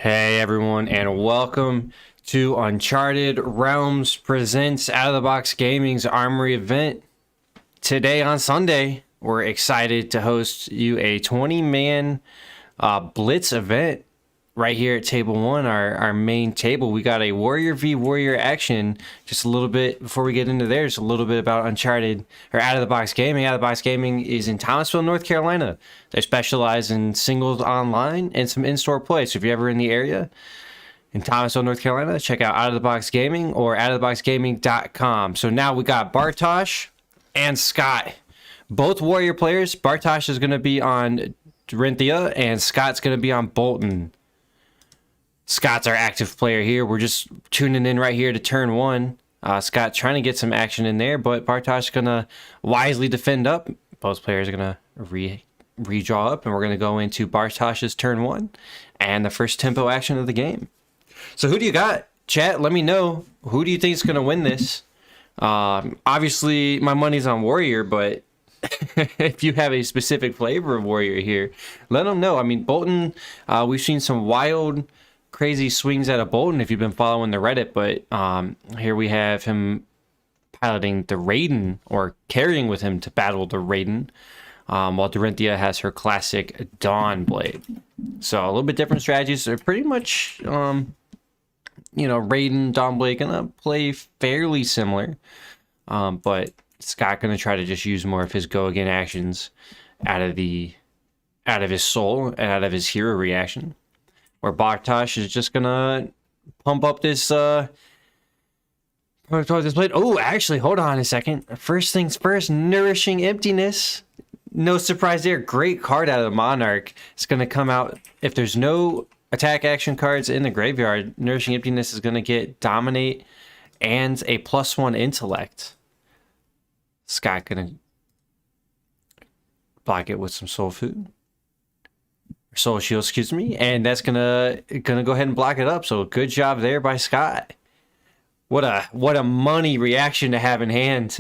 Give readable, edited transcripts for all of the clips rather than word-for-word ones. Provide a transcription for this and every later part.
Hey everyone, and welcome to Uncharted Realms presents Out of the Box Gaming's Armory event. Today on Sunday, we're excited to host you a 20-man Blitz event right here at Table 1, our main table. We got a Warrior v Warrior action. Just a little bit before we get into there, just a little bit about Uncharted, or Out of the Box Gaming. Out of the Box Gaming is in Thomasville, North Carolina. They specialize in singles online and some in-store play. So if you're ever in the area in Thomasville, North Carolina, check out Out of the Box Gaming or outoftheboxgaming.com. So now we got Bartosz and Scott, both Warrior players. Bartosz is going to be on Dorinthia and Scott's going to be on Bolton. Scott's our active player here. We're just tuning in right here to turn one. Scott trying to get some action in there, but Bartosz going to wisely defend up. Both players are going to redraw up, and we're going to go into Bartosz's turn one and the first tempo action of the game. So who do you got? Chat, let me know. Who do you think is going to win this? Obviously, my money's on Warrior, but if you have a specific flavor of Warrior here, let them know. I mean, Bolton, we've seen some wild, crazy swings out of Bolton if you've been following the Reddit, but here we have him piloting the Raiden, or carrying with him to battle the Raiden, while Dorinthia has her classic Dawn Blade. So a little bit different strategies. They're pretty much, Raiden, Dawn Blade gonna play fairly similar, but Scott gonna try to just use more of his go again actions out of his soul and out of his hero reaction. Where Bartosz is just gonna pump up this blade. Oh, actually, hold on a second. First things first, Nourishing Emptiness. No surprise there. Great card out of the Monarch. It's gonna come out if there's no attack action cards in the graveyard. Nourishing Emptiness is gonna get Dominate and a +1 Intellect. Scott gonna block it with some Soul Food. Soul Shield, excuse me, and that's gonna go ahead and block it up. So good job there by Scott. What a money reaction to have in hand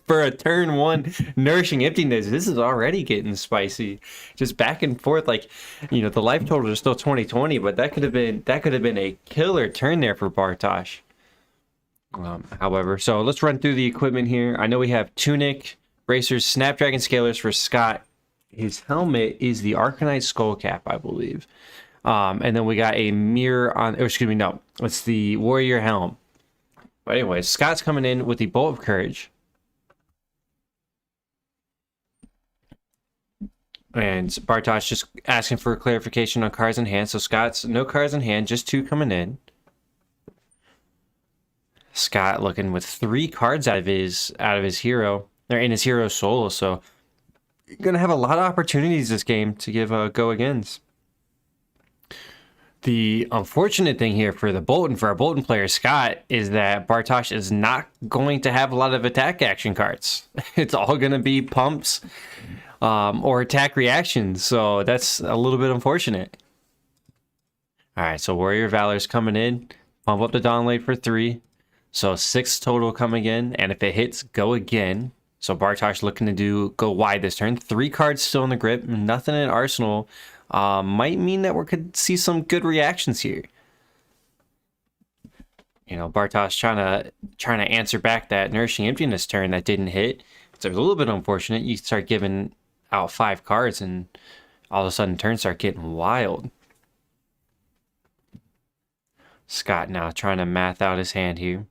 for a turn one Nourishing Emptiness. This is already getting spicy. Just back and forth, the life total is still 2020, but that could have been a killer turn there for Bartosz. However, so let's run through the equipment here. I know we have Tunic, Bracers, Snapdragon Scalers for Scott. His helmet is the Arcanite Skull Cap, I believe. And then we got a mirror on... Oh, excuse me, no. It's the Warrior Helm. But anyways, Scott's coming in with the Bolt of Courage. And Bartosz just asking for clarification on cards in hand. So Scott's no cards in hand, just 2 coming in. Scott looking with 3 cards out of his hero. They're in his hero solo, so... Gonna have a lot of opportunities this game to give go agains. The unfortunate thing here for our Bolton player Scott, is that Bartosz is not going to have a lot of attack action cards. It's all gonna be pumps or attack reactions, so that's a little bit unfortunate. All right, so Warrior Valor's coming in, pump up the Dawn Blade for 3, so 6 total coming in, and if it hits, go again. So Bartosz looking to go wide this turn. 3 cards still in the grip. Nothing in Arsenal. Might mean that we could see some good reactions here. Bartosz trying to answer back that Nourishing Emptiness turn that didn't hit. It's a little bit unfortunate. You start giving out 5 cards and all of a sudden turns start getting wild. Scott now trying to math out his hand here.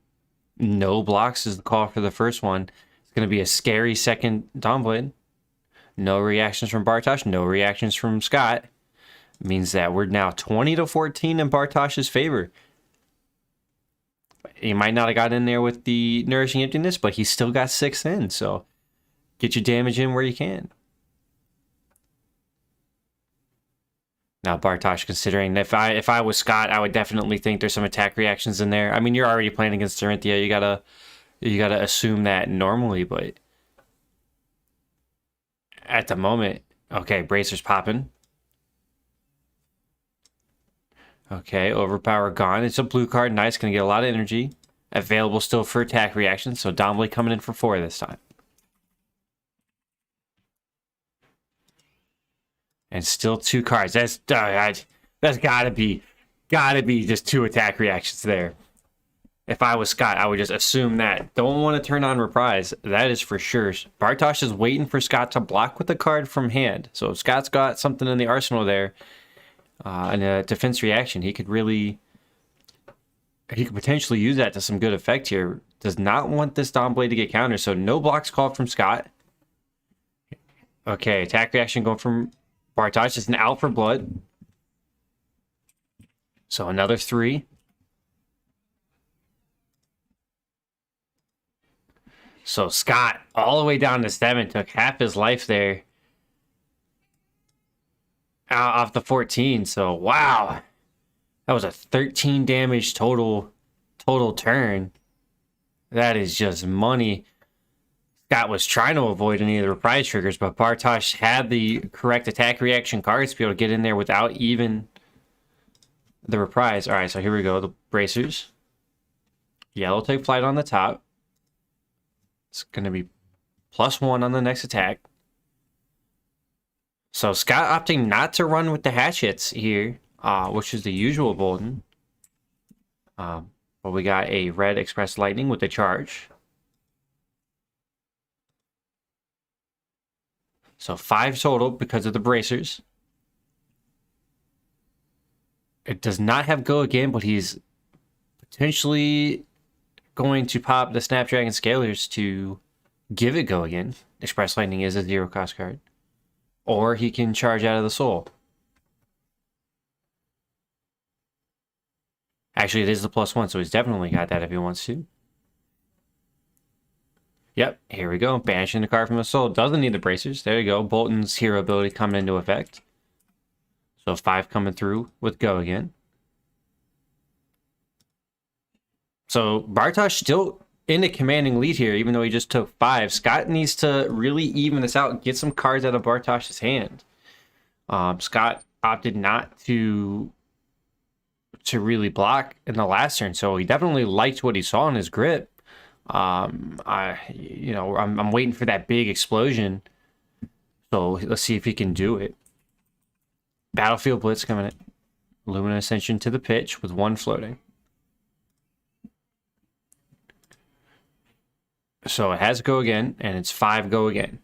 No blocks is the call for the first one. Going to be a scary second Dawn Blade. No reactions from Bartosz, no reactions from Scott. Means that we're now 20-14 in Bartosz's favor. He might not have got in there with the Nourishing Emptiness, but he still got 6 in, so get your damage in where you can. Now Bartosz, considering if I was Scott, I would definitely think there's some attack reactions in there. I mean, you're already playing against Dorinthia. You gotta assume that normally, but at the moment, okay, Bracer's popping. Okay, Overpower gone. It's a blue card. Nice, gonna get a lot of energy. Available still for attack reactions, so Dawn Blade coming in for 4 this time. And still 2 cards. That's That's gotta be just 2 attack reactions there. If I was Scott, I would just assume that. Don't want to turn on reprise. That is for sure. Bartosz is waiting for Scott to block with the card from hand. So if Scott's got something in the arsenal there, and a defense reaction, he could potentially use that to some good effect here. Does not want this Dawn Blade to get countered, so no blocks called from Scott. Okay, attack reaction going from Bartosz. It's an out for blood. So another 3. So Scott, all the way down to 7, took half his life there. Out off the 14. So wow. That was a 13 damage total turn. That is just money. Scott was trying to avoid any of the reprise triggers, but Bartosz had the correct attack reaction cards to be able to get in there without even the reprise. All right, so here we go. The bracers. Yellow take flight on the top. It's going to be +1 on the next attack. So Scott opting not to run with the hatchets here, which is the usual Bolden. But we got a red Express Lightning with the charge. So 5 total because of the bracers. It does not have go again, but he's potentially going to pop the Snapdragon Scalers to give it go again. Express Lightning is a 0 cost card. Or he can charge out of the soul. Actually, it is the +1, so he's definitely got that if he wants to. Yep, here we go. Banishing the card from the soul. Doesn't need the bracers. There you go. Bolton's hero ability coming into effect. So 5 coming through with go again. So Bartosz still in a commanding lead here, even though he just took 5. Scott needs to really even this out and get some cards out of Bartosz's hand. Scott opted not to really block in the last turn, so he definitely liked what he saw in his grip. I'm waiting for that big explosion. So let's see if he can do it. Battlefield Blitz coming in. Lumina Ascension to the pitch with 1 floating. So it has go again, and it's 5 go again.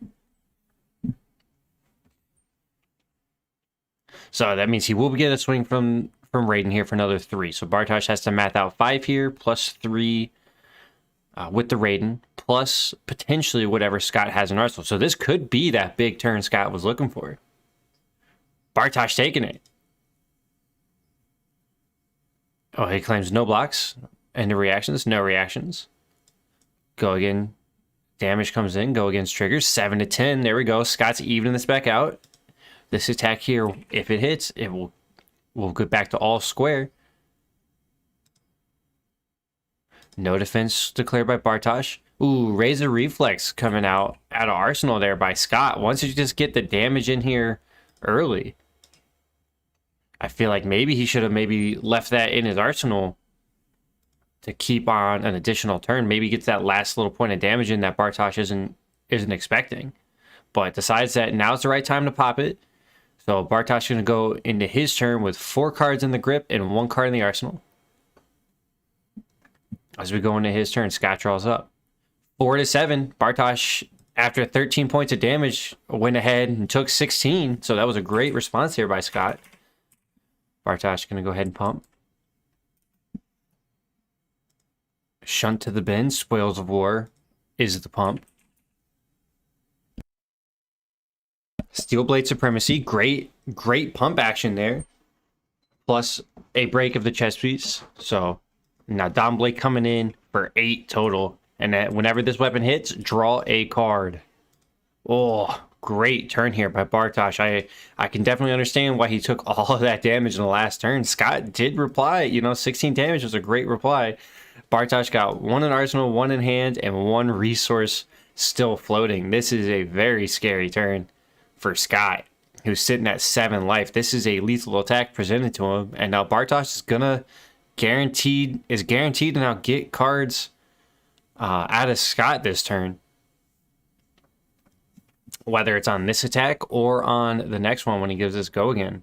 So that means he will get a swing from Raiden here for another 3. So Bartosz has to math out 5 here, +3 with the Raiden, plus potentially whatever Scott has in arsenal. So this could be that big turn Scott was looking for. Bartosz taking it. Oh, he claims no blocks. End of reactions, no reactions. Go again. Damage comes in. Go against triggers. 7 to 10. There we go. Scott's evening this back out. This attack here, if it hits, it will go back to all square. No defense declared by Bartosz. Ooh, Razor Reflex coming out of arsenal there by Scott. Once you just get the damage in here early, I feel like maybe he should have left that in his arsenal to keep on an additional turn. Maybe gets that last little point of damage in that Bartosz isn't expecting. But decides that now's the right time to pop it. So Bartosz is going to go into his turn with 4 cards in the grip and 1 card in the arsenal. As we go into his turn, Scott draws up. 4 to 7. Bartosz, after 13 points of damage, went ahead and took 16. So that was a great response here by Scott. Bartosz going to go ahead and pump. Shunt to the bin. Spoils of War is the pump. Steel Blade Supremacy. Great pump action there. Plus a break of the chest piece. So now Dawn Blade coming in for 8 total. And that whenever this weapon hits, draw a card. Oh, great turn here by Bartosz. I can definitely understand why he took all of that damage in the last turn. Scott did reply. 16 damage was a great reply. Bartosz got 1 in arsenal, 1 in hand, and 1 resource still floating. This is a very scary turn for Scott, who's sitting at 7 life. This is a lethal attack presented to him, and now Bartosz is guaranteed to now get cards out of Scott this turn, whether it's on this attack or on the next one when he gives this go again.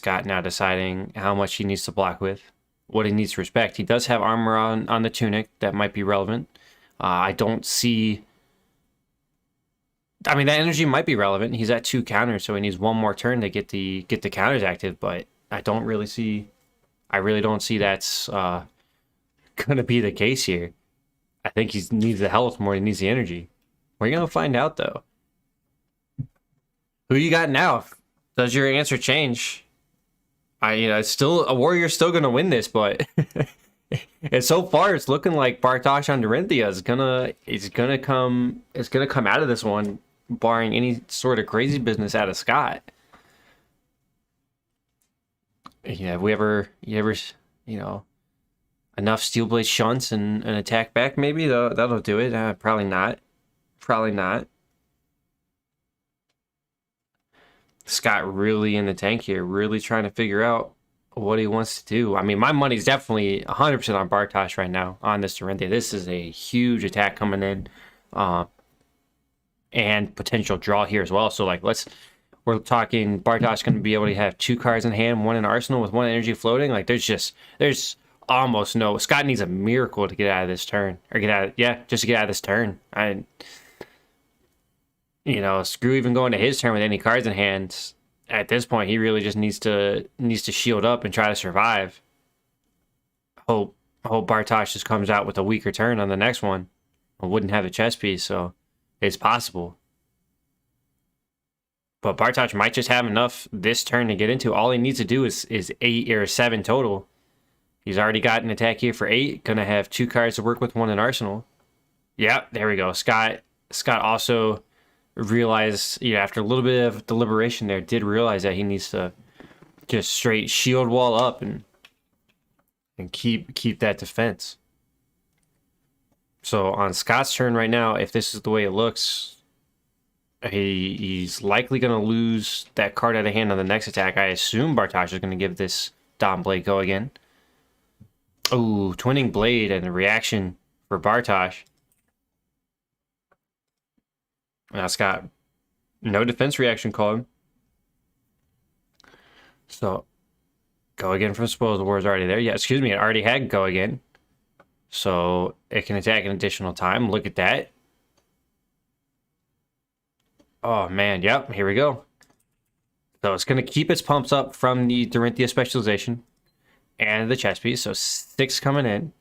Scott now deciding how much he needs to block with, what he needs to respect. He does have armor on the tunic that might be relevant. I don't see... I mean, that energy might be relevant. He's at 2 counters, so he needs one more turn to get the counters active, but I really don't see that's going to be the case here. I think he needs the health more than he needs the energy. We're going to find out, though. Who you got now? Does your answer change? It's still a Warrior's still going to win this, but and so far it's looking like Bartosz on Dorinthia is gonna come out of this one, barring any sort of crazy business out of Scott. Yeah, you ever enough steel blade shunts and an attack back, maybe that'll do it. Probably not. Scott really in the tank here, really trying to figure out what he wants to do. I mean, my money's definitely 100% on Bartosz right now on this Dorinthia. This is a huge attack coming in, and potential draw here as well. So we're talking Bartosz going to be able to have 2 cards in hand, 1 in arsenal with 1 energy floating. Like there's almost no... Scott needs a miracle to get out of this turn, or just to get out of this turn. Screw even going to his turn with any cards in hand. At this point, he really just needs to shield up and try to survive. Hope Bartosz just comes out with a weaker turn on the next one. I wouldn't have a chess piece, so it's possible. But Bartosz might just have enough this turn to get into. All he needs to do is 8 or 7 total. He's already got an attack here for 8. Gonna have 2 cards to work with, 1 in arsenal. Yeah, there we go. Scott also realized, after a little bit of deliberation there, did realize that he needs to just straight shield wall up and keep that defense. So on Scott's turn right now, if this is the way it looks, he's likely going to lose that card out of hand on the next attack. I assume Bartosz is going to give this Dom Blade go again. Oh, Twinning Blade and the reaction for Bartosz. Now Scott, no defense reaction called. So, go again from Spoils War is already there. Yeah, excuse me, it already had go again. So, it can attack an additional time. Look at that. Oh, man, yep, here we go. So, it's going to keep its pumps up from the Dorinthia specialization and the chess piece. So, 6 coming in.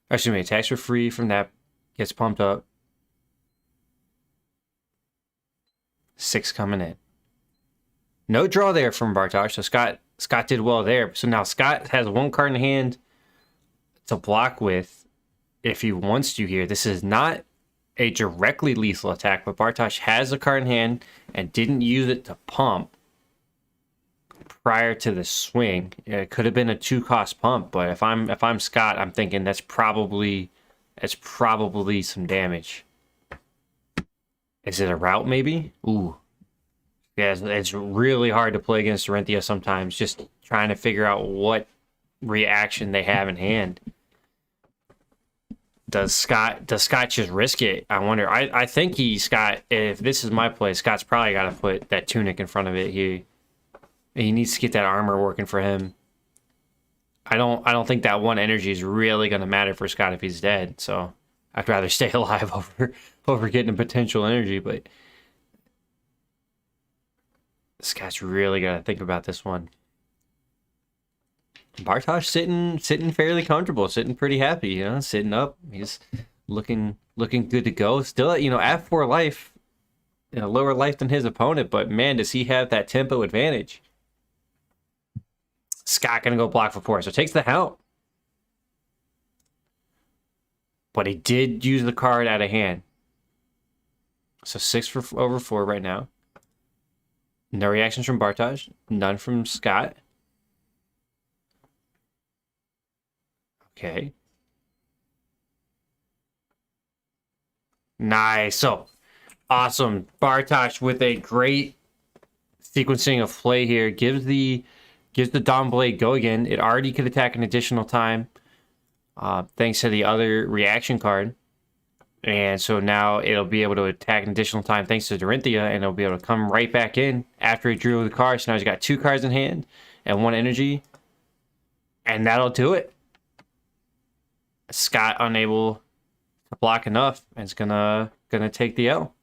Excuse me, attacks for free from that. Gets pumped up. 6 coming in. No draw there from Bartosz, so Scott did well there. So now Scott has 1 card in hand to block with if he wants to here. This is not a directly lethal attack, but Bartosz has a card in hand and didn't use it to pump prior to the swing. It could have been a 2-cost pump, but if I'm Scott, I'm thinking that's probably some damage. Is it a route, maybe? Ooh. Yeah, it's really hard to play against Dorinthia sometimes, just trying to figure out what reaction they have in hand. Does Scott just risk it? I wonder. I think Scott, if this is my play, Scott's probably got to put that tunic in front of it here. He needs to get that armor working for him. I don't think that 1 energy is really going to matter for Scott if he's dead, so I'd rather stay alive over getting a potential energy, but Scott's really got to think about this one. Bartosz sitting fairly comfortable, sitting pretty happy, sitting up. He's looking good to go. Still, at 4 life, lower life than his opponent, but man, does he have that tempo advantage. Scott gonna go block for 4, so takes the helm. But he did use the card out of hand. So 6 for over 4 right now. No reactions from Bartosz. None from Scott. Okay. Nice. So, awesome. Bartosz with a great sequencing of play here. Gives the Dawn Blade go again. It already could attack an additional time. Thanks to the other reaction card. And so now it'll be able to attack an additional time thanks to Dorinthia, and it'll be able to come right back in after it drew the card. So now he's got 2 cards in hand and 1 energy. And that'll do it. Scott unable to block enough, and it's gonna take the L.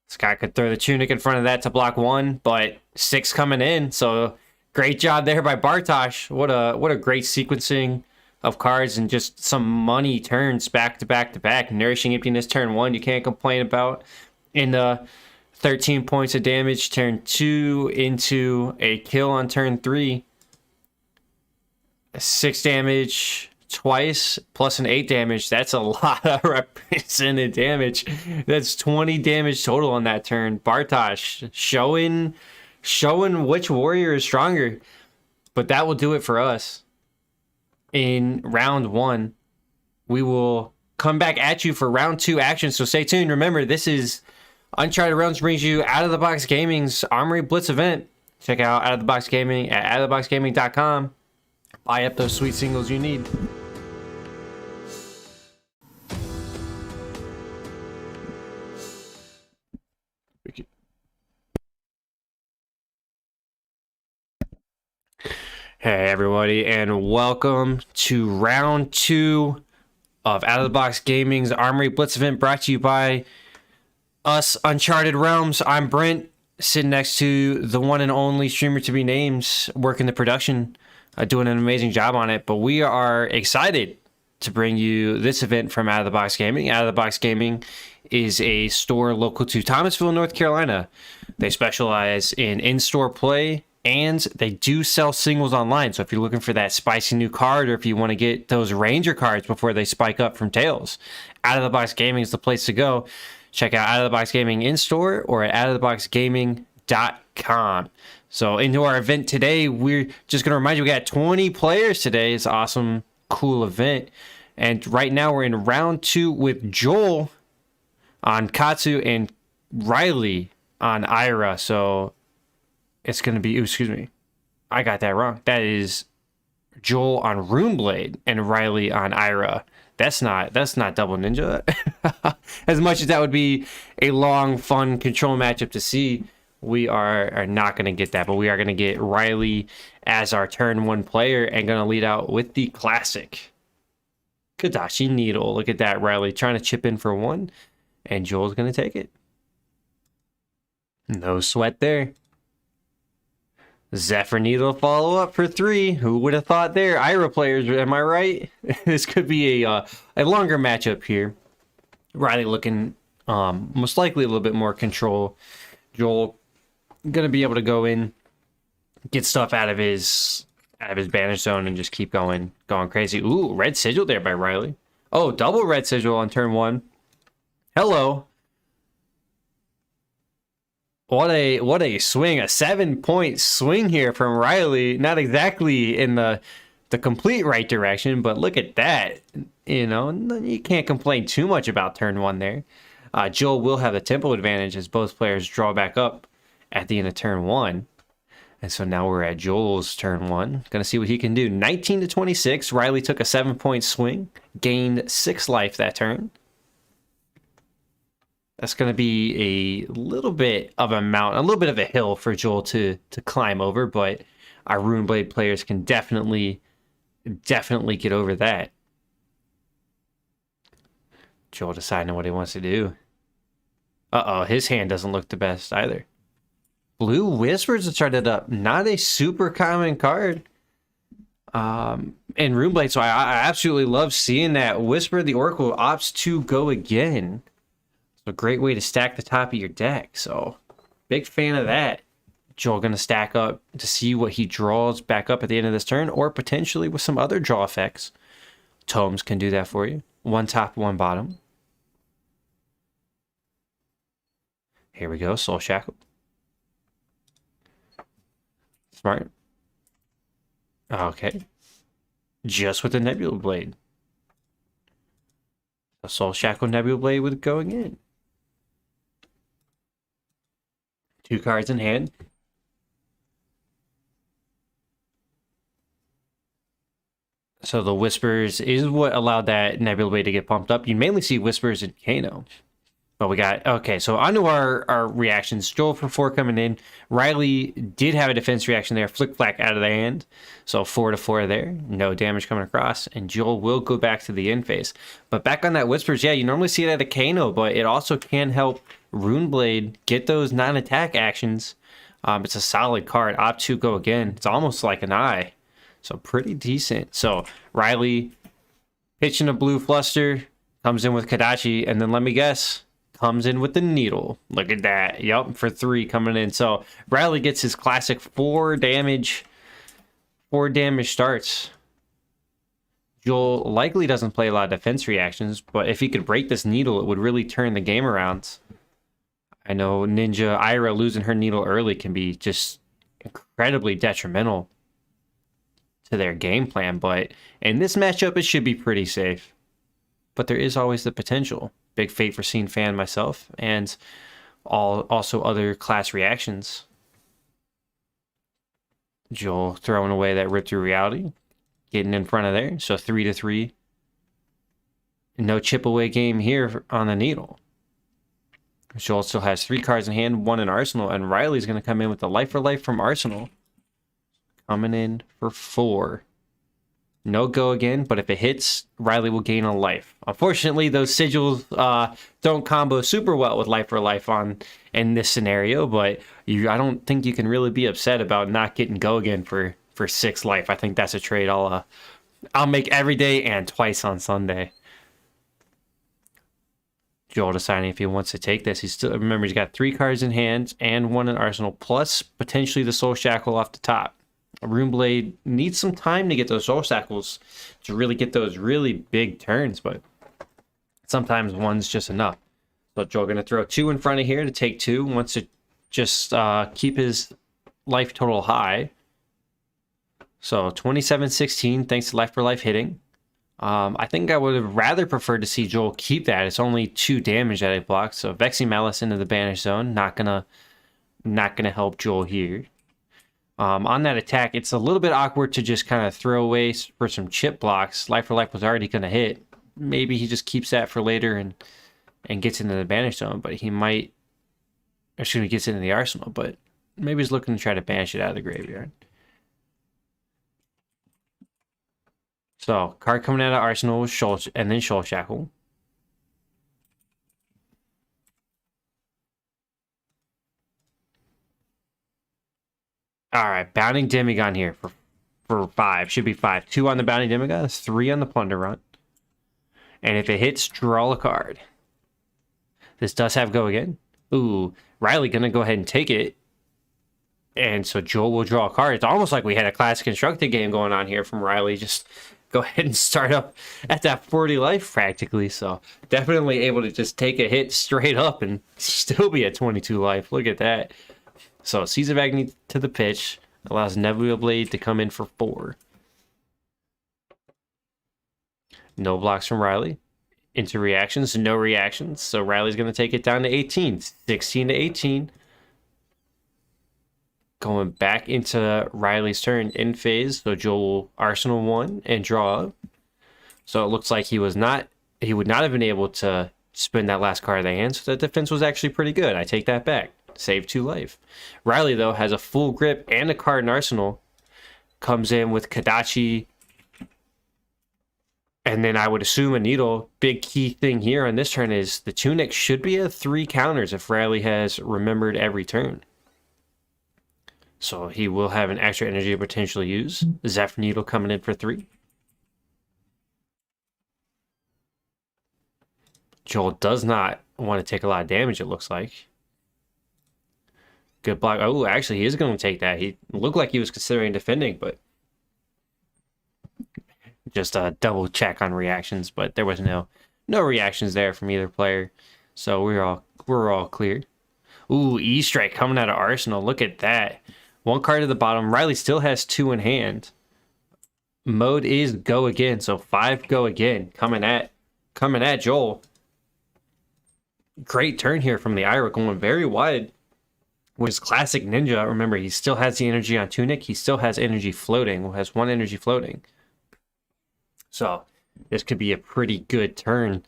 Scott could throw the Tunic in front of that to block 1, but 6 coming in. So great job there by Bartosz. What a great sequencing of cards and just some money turns back to back to back. Nourishing Emptiness turn 1, you can't complain about. In the 13 points of damage, turn 2 into a kill on turn 3. 6 damage twice plus an 8 damage. That's a lot of represented damage. That's 20 damage total on that turn. Bartosz showing which warrior is stronger. But that will do it for us. In round 1, we will come back at you for round 2 action. So stay tuned. Remember, this is Uncharted Realms brings you Out of the Box Gaming's Armory Blitz event. Check out Out of the Box Gaming at outoftheboxgaming.com. Buy up those sweet singles you need. Hey everybody, and welcome to round 2 of Out of the Box Gaming's Armory Blitz event, brought to you by us, Uncharted Realms. I'm Brent, sitting next to the one and only streamer to be named, working the production, doing an amazing job on it. But we are excited to bring you this event from Out of the Box Gaming. Out of the Box Gaming is a store local to Thomasville, North Carolina. They specialize in-store play, and they do sell singles online. So if you're looking for that spicy new card, or if you want to get those Ranger cards before they spike up from Tails, Out of the Box Gaming is the place to go. Check out Out of the Box Gaming in-store or at outoftheboxgaming.com. So into our event today, we're just going to remind you we got 20 players today. It's an awesome, cool event. And right now we're in round 2 with Joel on Katsu and Riley on Ira. So it's going to be, excuse me, I got that wrong. That is Joel on Runeblade and Riley on Ira. That's not double ninja. As much as that would be a long, fun control matchup to see, we are not going to get that. But we are going to get Riley as our turn 1 player and going to lead out with the classic Kadashi Needle. Look at that, Riley trying to chip in for 1, and Joel's going to take it. No sweat there. Zephyr Needle follow up for 3. Who would have thought there? Ira players, am I right? This could be a longer matchup here. Riley looking most likely a little bit more control. Joel gonna be able to go in, get stuff out of his banish zone, and just keep going crazy. Ooh, red sigil there by Riley. Oh, double red sigil on turn 1. Hello. What a swing, a 7-point swing here from Riley. Not exactly in the complete right direction, but look at that. You know, you can't complain too much about turn 1 there. Joel will have the tempo advantage as both players draw back up at the end of turn 1. And so now we're at Joel's turn 1. Gonna see what he can do. 19 to 26. Riley took a 7-point swing, gained 6 life that turn. That's going to be a little bit of a mountain, a little bit of a hill for Joel to climb over, but our Runeblade players can definitely get over that. Joel deciding what he wants to do. Uh-oh, his hand doesn't look the best either. Blue Whispers have started up. Not a super common card in Runeblade, so I absolutely love seeing that. Whisper the Oracle opts to go again. A great way to stack the top of your deck. So big fan of that. Joel going to stack up to see what he draws back up at the end of this turn, or potentially with some other draw effects. Tomes can do that for you. 1 top, 1 bottom. Here we go. Soul Shackle. Smart. Okay. Just with the Nebula Blade. A Soul Shackle Nebula Blade with going in. 2 cards in hand. So the Whispers is what allowed that Nebula Blade to get pumped up. You mainly see Whispers in Kano. But we got, okay, so onto our reactions. Joel for 4 coming in. Riley did have a defense reaction there. Flick Flack out of the hand. So 4 to 4 there. No damage coming across. And Joel will go back to the end phase. But back on that Whispers, yeah, you normally see it at a Kano, but it also can help Runeblade get those non-attack actions. It's a solid card. Opt to go again. It's almost like an eye. So pretty decent. So Riley pitching a blue fluster. Comes in with Kadachi. And then let me guess. Comes in with the needle. Look at that. Yep, for 3 coming in. So Riley gets his classic 4 damage. 4 damage starts. Joel likely doesn't play a lot of defense reactions, but if he could break this needle, it would really turn the game around. I know Ninja Ira losing her needle early can be just incredibly detrimental to their game plan, but in this matchup, it should be pretty safe. But there is always the potential. Big Fate Foreseen fan myself, and also other class reactions. Joel throwing away that Rip Through Reality, getting in front of there. So 3 to 3. No chip away game here on the needle. Joel still has 3 cards in hand, 1 in Arsenal, and Riley's going to come in with the Life for Life from Arsenal. Coming in for 4. No go again, but if it hits, Riley will gain a life. Unfortunately, those sigils don't combo super well with Life for Life in this scenario, but I don't think you can really be upset about not getting go again for 6 life. I think that's a trade I'll make every day and twice on Sunday. Joel deciding if he wants to take this. Remember, he's got 3 cards in hand and 1 in Arsenal, plus potentially the Soul Shackle off the top. Runeblade needs some time to get those Soul Shackles to really get those really big turns, but sometimes 1's just enough. So Joel going to throw 2 in front of here to take 2. Wants to just keep his life total high. So 27-16 thanks to Life for Life hitting. I think I would have rather preferred to see Joel keep that. It's only 2 damage that it blocks. So Vexing Malice into the Banish Zone. Not gonna help Joel here. On that attack, it's a little bit awkward to just kind of throw away for some chip blocks. Life for Life was already going to hit. Maybe he just keeps that for later and gets into the Banish Zone, but he might... Actually, he gets into the Arsenal, but maybe he's looking to try to banish it out of the graveyard. So, card coming out of Arsenal was and then Soul Shackle. All right, Bounding Demigod here for 5. Should be 5. 2 on the Bounding Demigod, 3 on the Plunder Run. And if it hits, draw a card. This does have go again. Ooh, Riley gonna go ahead and take it. And so Joel will draw a card. It's almost like we had a classic constructed game going on here from Riley. Just go ahead and start up at that 40 life practically. So definitely able to just take a hit straight up and still be at 22 life. Look at that. So Seeds of Agony to the pitch. Allows Nebula Blade to come in for 4. No blocks from Riley. Into reactions, no reactions. So Riley's going to take it down to 18. 16 to 18. Going back into Riley's turn in phase. So Joel will Arsenal 1 and draw up. So it looks like he would not have been able to spin that last card of the hand. So that defense was actually pretty good. I take that back. Save 2 life. Riley, though, has a full grip and a card in Arsenal. Comes in with Kadachi. And then I would assume a needle. Big key thing here on this turn is the Tunic should be at 3 counters if Riley has remembered every turn. So he will have an extra energy to potentially use. Zephyr Needle coming in for 3. Joel does not want to take a lot of damage, it looks like. Good block. Oh, actually, he is going to take that. He looked like he was considering defending, but just a double check on reactions. But there was no reactions there from either player, so we're all clear. Ooh, E-Strike coming out of Arsenal. Look at that. 1 card at the bottom. Riley still has 2 in hand. Mode is go again, so 5 go again. Coming at Joel. Great turn here from the Ira, going very wide. With his classic ninja, remember, he still has the energy on Tunic. He still has energy floating. Has 1 energy floating. So this could be a pretty good turn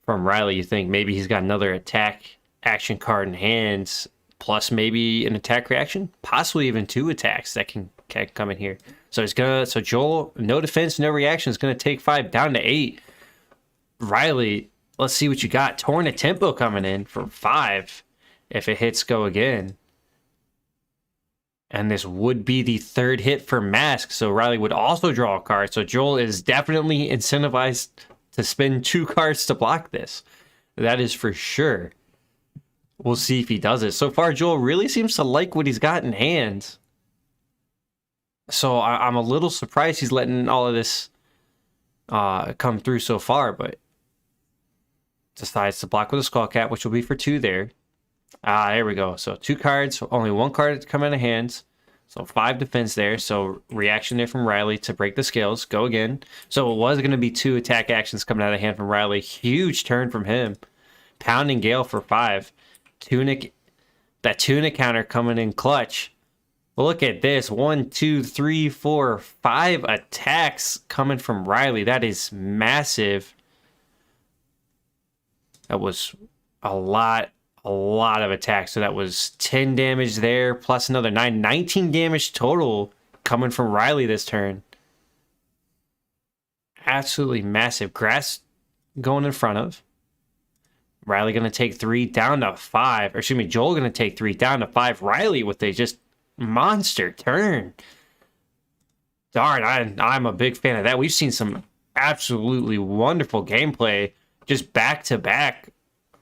from Riley. You think maybe he's got another attack action card in hands, plus maybe an attack reaction, possibly even 2 attacks that can come in here. So Joel, no defense, no reaction, is gonna take 5 down to 8. Riley, let's see what you got. Torn a Tempo coming in for 5. If it hits, go again. And this would be the 3rd hit for Mask, so Riley would also draw a card. So Joel is definitely incentivized to spend 2 cards to block this. That is for sure. We'll see if he does it. So far, Joel really seems to like what he's got in hand. So I'm a little surprised he's letting all of this come through so far, but decides to block with a Skull Cap, which will be for 2 there. There we go. So 2 cards, only 1 card to come out of hands. So 5 defense there. So reaction there from Riley to break the scales. Go again. So it was going to be 2 attack actions coming out of hand from Riley. Huge turn from him. Pounding Gale for 5. Tunic, that Tunic counter coming in clutch. Look at this. 1, 2, 3, 4, 5 attacks coming from Riley. That is massive. That was a lot of attacks. So that was 10 damage there, plus another 9. 19 damage total coming from Riley this turn. Absolutely massive. Grass going in front of. Riley going to take 3 down to 5. Or excuse me, Joel going to take 3 down to 5. Riley with a just monster turn. Darn, I'm a big fan of that. We've seen some absolutely wonderful gameplay just back to back.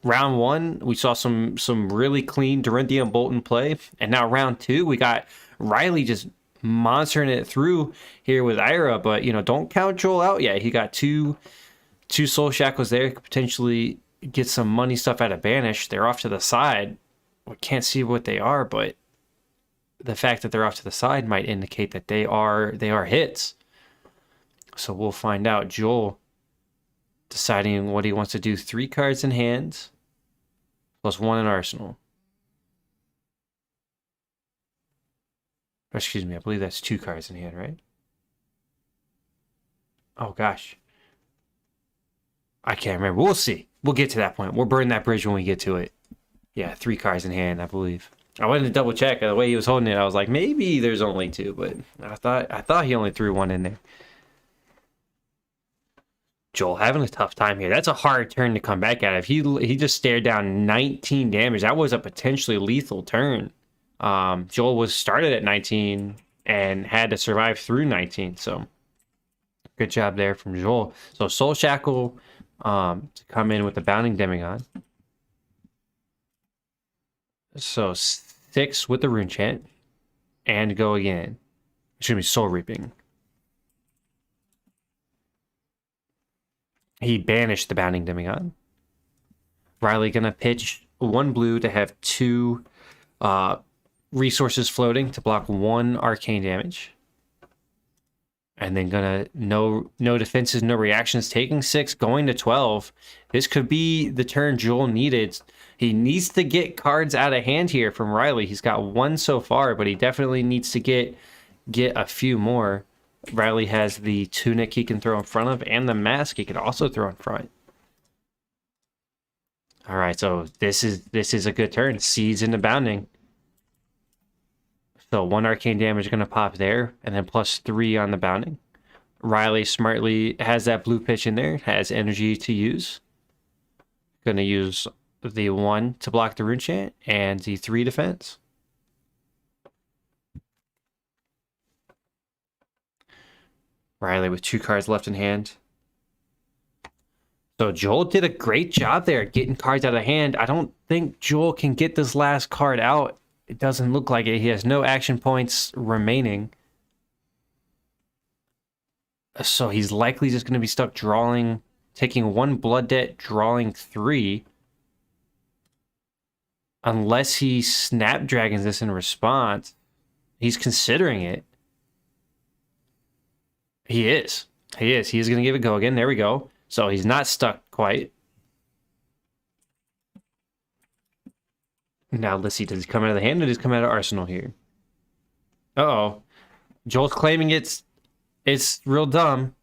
Round 1, we saw some really clean Dorinthian Bolton play. And now round 2, we got Riley just monstering it through here with Ira. But, don't count Joel out yet. He got two Soul Shackles there. Could potentially get some money stuff out of Banish. They're off to the side. We can't see what they are, but the fact that they're off to the side might indicate that they are hits. So we'll find out. Joel deciding what he wants to do. 3 cards in hand, plus 1 in arsenal. Or excuse me, I believe that's 2 cards in hand, right? Oh gosh, I can't remember. We'll see. We'll get to that point. We'll burn that bridge when we get to it. Yeah, 3 cards in hand, I believe. I wanted to double check. The way he was holding it, I was like, maybe there's only 2, but I thought he only threw 1 in there. Joel having a tough time here. That's a hard turn to come back at. If he just stared down 19 damage, that was a potentially lethal turn. Joel was started at 19 and had to survive through 19. So good job there from Joel. So Soul Shackle to come in with the Bounding Demigod. So 6 with the Rune Chant and go again. Excuse me, Soul Reaping. He banished the Bounding Demigod. Riley gonna pitch 1 blue to have 2 resources floating to block 1 arcane damage. And then gonna no defenses, no reactions, taking 6, going to 12. This could be the turn Joel needed. He needs to get cards out of hand here from Riley. He's got 1 so far, but he definitely needs to get a few more. Riley has the Tunic he can throw in front of, and the Mask he can also throw in front. All right, so this is a good turn. Seeds into Bounding. So 1 arcane damage is going to pop there, and then plus 3 on the Bounding. Riley smartly has that blue pitch in there, has energy to use. Going to use the 1 to block the Rune Chant, and the 3 defense. Riley with 2 cards left in hand. So Joel did a great job there getting cards out of hand. I don't think Joel can get this last card out. It doesn't look like it. He has no action points remaining. So he's likely just going to be stuck drawing, taking 1 blood debt, drawing 3. Unless he Snapdragons this in response. He's considering it. He is. He's going to give it a go again. There we go. So he's not stuck quite. Now let's see. Does he come out of the hand or does he come out of arsenal here? Uh-oh. Joel's claiming it's real dumb.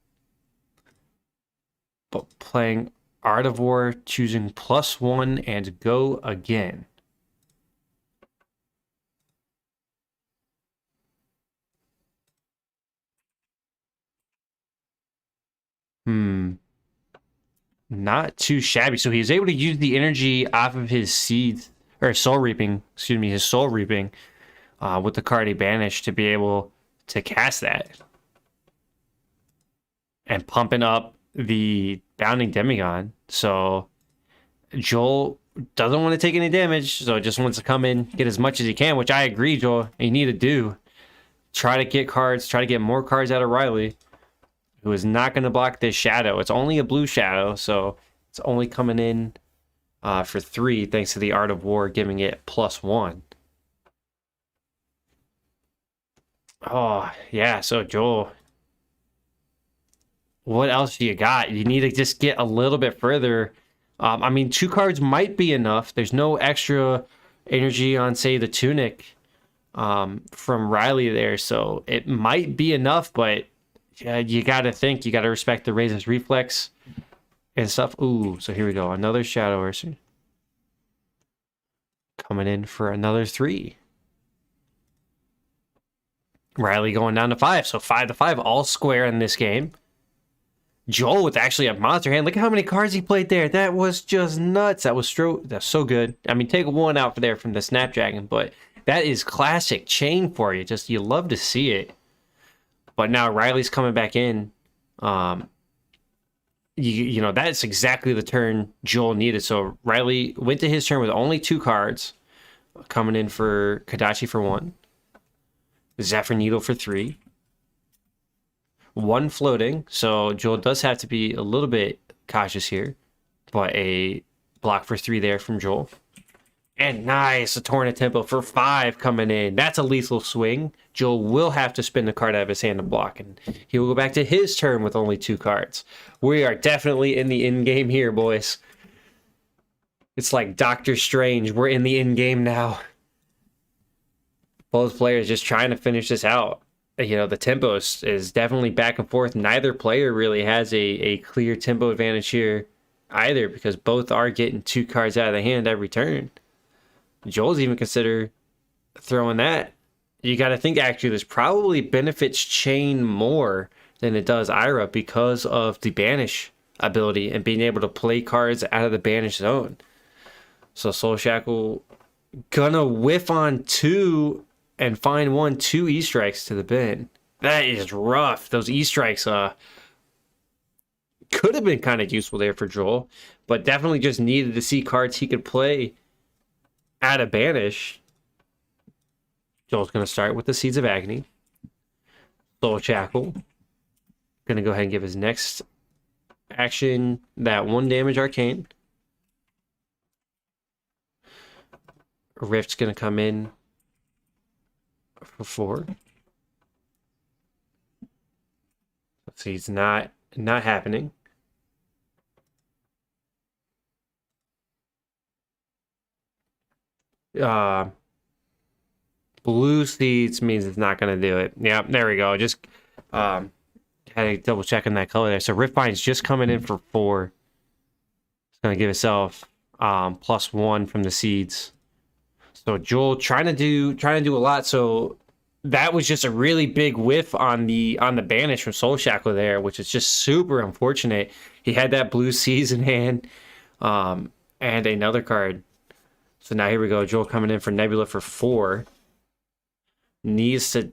but playing Art of War, choosing +1 and go again. Not too shabby. So he was able to use the energy off of his seeds, or soul reaping, excuse me, his soul reaping, with the card he banished to be able to cast that. And pumping up the Bounding Demigod. So Joel doesn't want to take any damage, so just wants to come in, get as much as he can, which I agree, Joel, you need to do. Try to get cards, try to get more cards out of Riley, who is not going to block this shadow. It's only a blue shadow, so it's only coming in for 3, thanks to the Art of War giving it +1. Oh, yeah, so Joel, what else do you got? You need to just get a little bit further. I mean, 2 cards might be enough. There's no extra energy on, say, the Tunic from Riley there, so it might be enough, but you got to think, you got to respect the Razor's Reflex and stuff. Ooh, so here we go. Another Shadow Ursa. Coming in for another 3. Riley going down to 5, so 5 to 5, all square in this game. Joel with actually a monster hand. Look at how many cards he played there. That was just nuts. That's so good. I mean, take 1 out there from the Snapdragon, but that is classic chain for you. Just, you love to see it. But now Riley's coming back in. You know, that's exactly the turn Joel needed. So Riley went to his turn with only 2 cards. Coming in for Kadachi for 1. Zephyr Needle for 3. 1 floating, so Joel does have to be a little bit cautious here, but a block for 3 there from Joel. And nice, a Torn Tempo for 5 coming in. That's a lethal swing. Joel will have to spin the card out of his hand to block, and he will go back to his turn with only 2 cards. We are definitely in the end game here, boys. It's like Doctor Strange. We're in the end game now. Both players just trying to finish this out. You know, the tempo is definitely back and forth. Neither player really has a clear tempo advantage here either, because both are getting 2 cards out of the hand every turn. Joel's even consider throwing that. You got to think, actually, this probably benefits Chain more than it does Ira because of the banish ability and being able to play cards out of the banish zone. So Soul Shackle gonna whiff on 2 and find 2 E-strikes to the bin. That is rough. Those E-strikes could have been kind of useful there for Joel, but definitely just needed to see cards he could play out of banish. Joel's going to start with the Seeds of Agony. Soul Shackle. Going to go ahead and give his next action that 1 damage Arcane. Rift's going to come in for 4. Let's see, it's not happening. Blue Seeds means it's not going to do it. Yeah, there we go. Just had to double check on that color there. So Riftbine's just coming in for 4. It's going to give itself +1 from the seeds. So Joel trying to do a lot. So that was just a really big whiff on the banish from Soul Shackle there, which is just super unfortunate. He had that blue seeds in hand, and another card. So now here we go. Joel coming in for Nebula for 4. Needs to,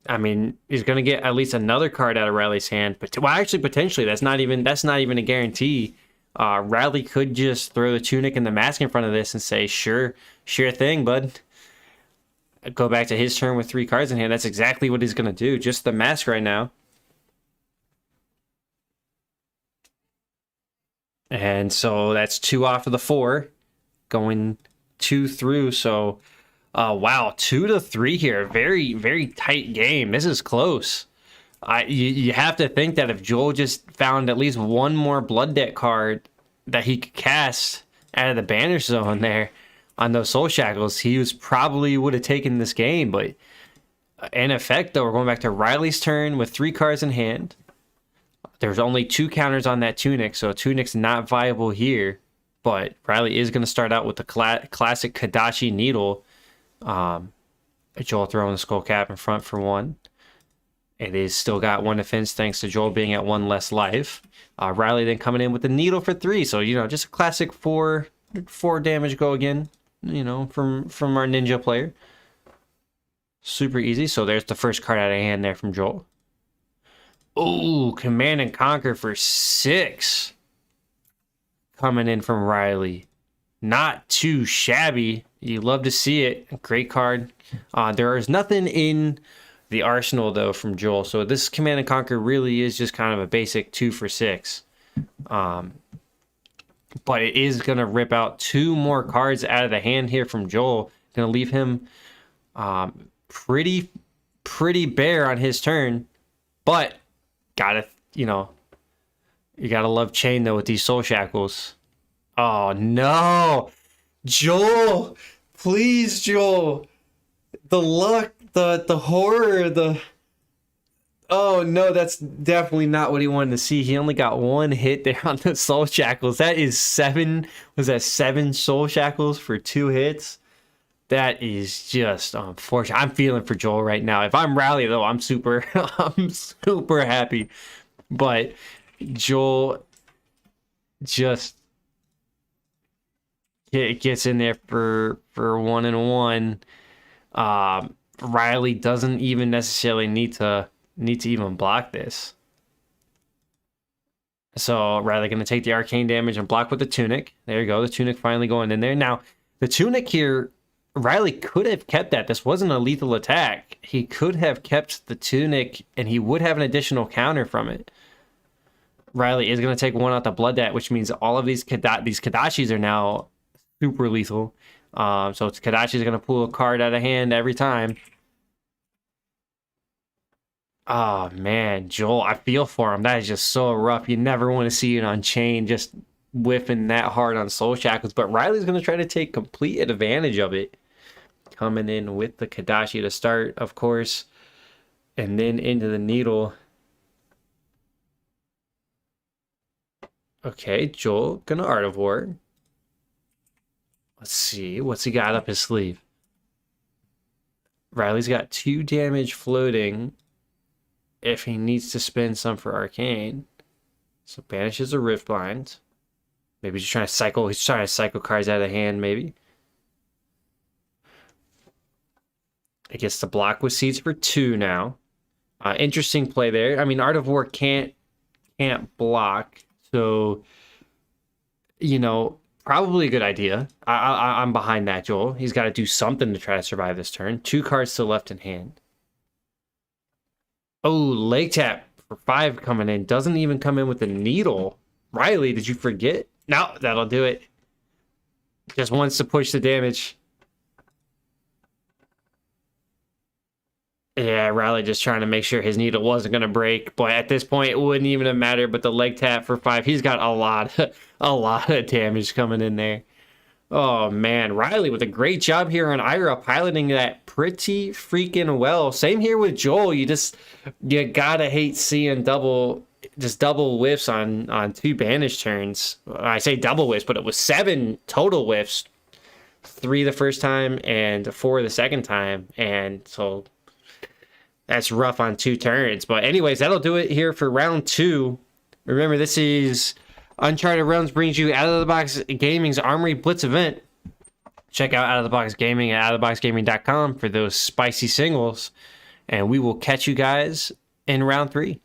I mean, he's gonna get at least another card out of Riley's hand. But well, actually, potentially, that's not even a guarantee. Riley could just throw the Tunic and the Mask in front of this and say, sure thing, bud. Go back to his turn with 3 cards in hand. That's exactly what he's going to do. Just the Mask right now. And so that's 2 off of the 4. Going 2 through. So, wow, 2 to 3 here. Very, very tight game. This is close. You have to think that if Joel just found at least 1 more Blood Debt card that he could cast out of the banish zone there on those Soul Shackles, he would have taken this game. But in effect, though, we're going back to Riley's turn with 3 cards in hand. There's only 2 counters on that Tunic, so Tunic's not viable here. But Riley is going to start out with the classic Kadashi Needle. Joel throwing the Skull Cap in front for 1. It is still got 1 defense thanks to Joel being at 1 less life. Riley then coming in with the Needle for 3. So, just a classic 4 damage go again, from our Ninja player. Super easy. So there's the first card out of hand there from Joel. Oh, Command and Conquer for 6. Coming in from Riley. Not too shabby. You love to see it. Great card. There is nothing in the arsenal, though, from Joel. So this Command and Conquer really is just kind of a basic 2 for 6. But it is going to rip out 2 more cards out of the hand here from Joel. Going to leave him pretty bare on his turn. But, you gotta love Chain, though, with these Soul Shackles. Oh, no! Joel! Please, Joel! The luck, the horror, Oh, no, that's definitely not what he wanted to see. He only got 1 hit there on the Soul Shackles. That is 7... Was that 7 Soul Shackles for 2 hits? That is just unfortunate. I'm feeling for Joel right now. If I'm Rally, though, I'm super happy. But Joel just gets in there for 1 and 1. Riley doesn't even necessarily need to even block this. So Riley going to take the arcane damage and block with the Tunic. There you go. The Tunic finally going in there. Now, the Tunic here, Riley could have kept that. This wasn't a lethal attack. He could have kept the Tunic, and he would have an additional counter from it. Riley is going to take 1 out the Blood Debt, which means all of these Kadashis are now super lethal. So it's Kadashi's going to pull a card out of hand every time. Oh, man, Joel, I feel for him. That is just so rough. You never want to see it on Chain, just whiffing that hard on Soul Shackles. But Riley's going to try to take complete advantage of it. Coming in with the Kadashi to start, of course. And then into the Needle. Okay, Joel, gonna Art of War. Let's see, what's he got up his sleeve? Riley's got 2 damage floating if he needs to spend some for Arcane. So banishes a Riftblind. Maybe he's trying to cycle cards out of hand, maybe. It gets to block with Seeds for 2 now. Interesting play there. I mean, Art of War can't block. So, probably a good idea. I'm behind that, Joel. He's got to do something to try to survive this turn. 2 cards still left in hand. Oh, Lake Tap for 5 coming in. Doesn't even come in with the Needle. Riley, did you forget? No, that'll do it. Just wants to push the damage. Yeah, Riley just trying to make sure his Needle wasn't going to break. But at this point, it wouldn't even have mattered. But the Leg Tap for 5, he's got a lot of damage coming in there. Oh, man. Riley with a great job here on Ira, piloting that pretty freaking well. Same here with Joel. You gotta hate seeing double whiffs on 2 banish turns. I say double whiffs, but it was 7 total whiffs. 3 the first time and 4 the second time. And so that's rough on 2 turns. But anyways, that'll do it here for round 2. Remember, this is Uncharted Realms brings you Out of the Box Gaming's Armory Blitz event. Check out Out of the Box Gaming at outoftheboxgaming.com for those spicy singles. And we will catch you guys in round 3.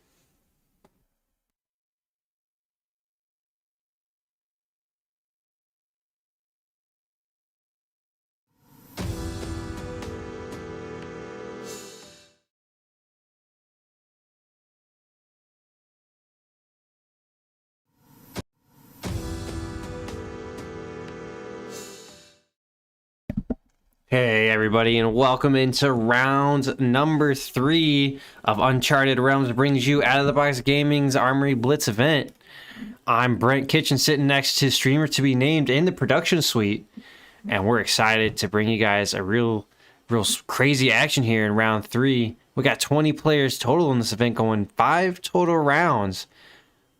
Hey everybody, and welcome into round number 3 of Uncharted Realms brings you Out of the Box Gaming's Armory Blitz event. I'm Brent Kitchen, sitting next to streamer to be named in the production suite, and we're excited to bring you guys a real crazy action here in round 3. We got 20 players total in this event, going 5 total rounds.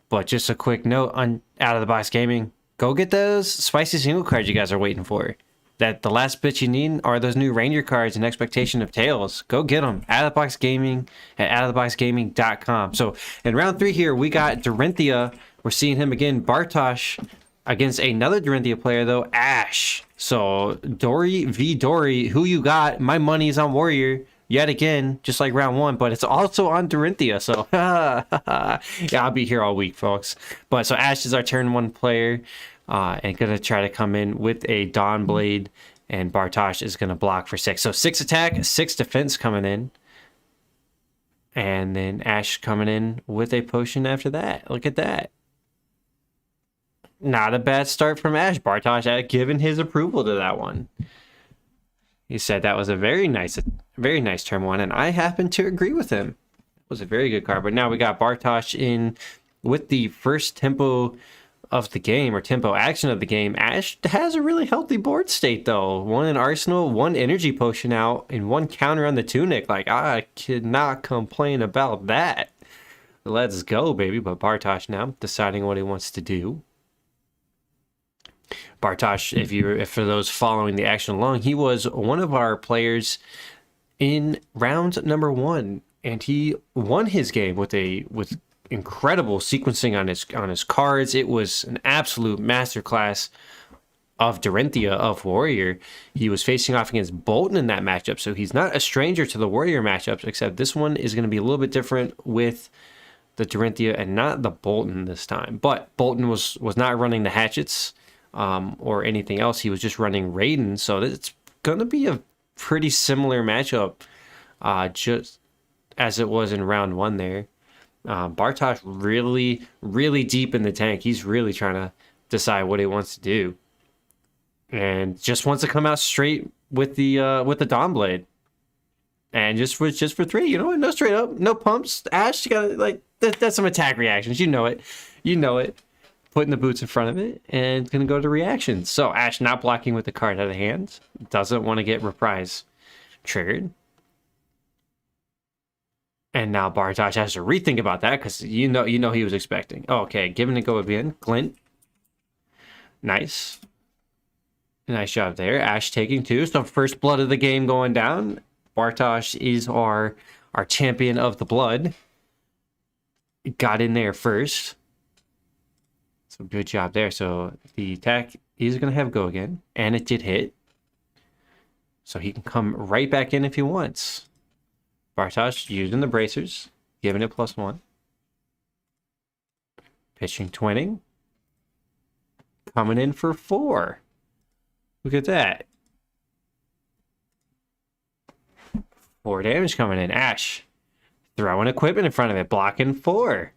But just a quick note on Out of the Box Gaming, go get those spicy single cards you guys are waiting for. That the last bit you need are those new Ranger cards in expectation of Tails. Go get them. Out of the Box Gaming at outoftheboxgaming.com. So in round 3 here, we got Dorinthia. We're seeing him again. Bartosz against another Dorinthia player, though, Ash. So Dory v. Dory, who you got? My money is on Warrior yet again, just like round 1, but it's also on Dorinthia. So yeah, I'll be here all week, folks. But so Ash is our turn 1 player. And gonna try to come in with a Dawn Blade, and Bartosz is gonna block for 6. So 6 attack, 6 defense coming in, and then Ash coming in with a potion after that. Look at that. Not a bad start from Ash. Bartosz had given his approval to that one. He said that was a very nice turn 1, and I happen to agree with him. It was a very good card. But now we got Bartosz in with the first tempo of the game, or tempo action of the game. Ash has a really healthy board state, though. 1 in Arsenal, 1 energy potion out, and 1 counter on the Tunic. Like, I could not complain about that. Let's go, baby. But Bartosz now deciding what he wants to do. Bartosz, if for those following the action along, he was one of our players in round number 1, and he won his game with incredible sequencing on his cards. It was an absolute masterclass of Dorinthia, of Warrior. He was facing off against Bolton in that matchup, so he's not a stranger to the Warrior matchups, except this one is going to be a little bit different with the Dorinthia and not the Bolton this time. But Bolton was not running the hatchets or anything else. He was just running Raiden, so it's going to be a pretty similar matchup just as it was in round 1 there. Bartosz really deep in the tank. He's really trying to decide what he wants to do, and just wants to come out straight with the Dawn Blade, and just for 3. You know what? No straight up, no pumps. Ash, you got that's some attack reactions. You know it. Putting the boots in front of it, and gonna go to reactions. So Ash not blocking with the card out of hand. Doesn't want to get reprise triggered. And now Bartosz has to rethink about that, because you know he was expecting. Oh, okay, giving it a go again. Glint. Nice. Nice job there. Ash taking 2. So first blood of the game going down. Bartosz is our champion of the blood. Got in there first. So good job there. So the attack is going to have go again. And it did hit. So he can come right back in if he wants. Bartosz using the bracers, giving it +1. Pitching twinning. Coming in for 4. Look at that. 4 damage coming in. Ash throwing equipment in front of it, blocking 4.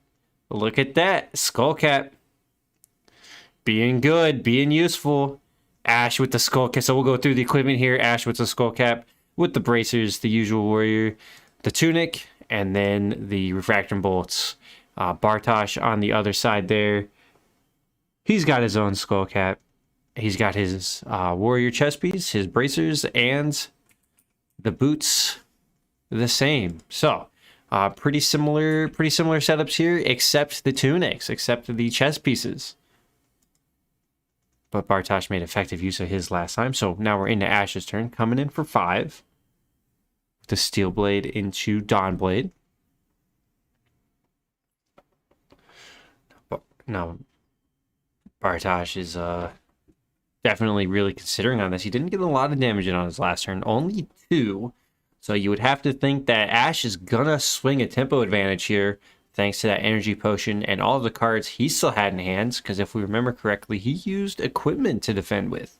Look at that. Skull Cap. Being good, being useful. Ash with the Skull Cap. So we'll go through the equipment here. Ash with the Skull Cap, with the bracers, the usual Warrior, the Tunic, and then the Refraction Bolts. Bartosz on the other side there. He's got his own Skull Cap. He's got his Warrior chest piece, his bracers, and the boots the same. So pretty similar setups here, except the tunics, except the chest pieces. But Bartosz made effective use of his last time. So now we're into Ash's turn, coming in for 5. The Steel Blade into Dawn Blade. Now, Bartosz is definitely really considering on this. He didn't get a lot of damage in on his last turn, only 2. So you would have to think that Ash is gonna swing a tempo advantage here, thanks to that energy potion and all of the cards he still had in hands. Because if we remember correctly, he used equipment to defend with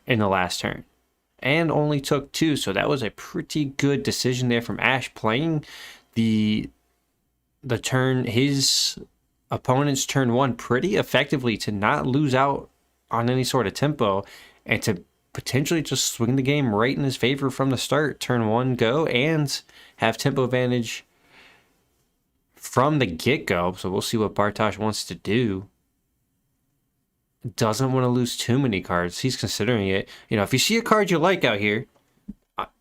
in the last turn, and only took 2. So that was a pretty good decision there from Ash, playing the turn, his opponent's turn 1 pretty effectively to not lose out on any sort of tempo, and to potentially just swing the game right in his favor from the start. Turn 1 go, and have tempo advantage from the get-go. So we'll see what Bartosz wants to do. Doesn't want to lose too many cards. He's considering it. You know, if you see a card you like out here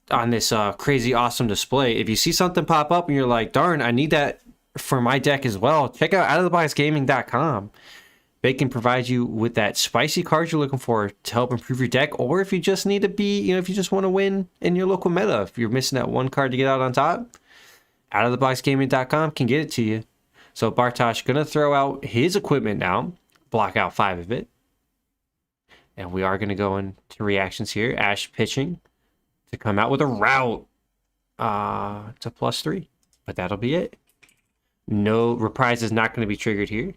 on this crazy awesome display, if you see something pop up and you're like, darn, I need that for my deck as well. Check out outoftheboxgaming.com. They can provide you with that spicy card you're looking for to help improve your deck, or if you just need to be, if you just want to win in your local meta, if you're missing that one card to get out on top, outoftheboxgaming.com can get it to you. So Bartosz going to throw out his equipment now, block out 5 of it. And we are going to go into reactions here. Ash pitching to come out with a route to +3. But that'll be it. No reprise is not going to be triggered here.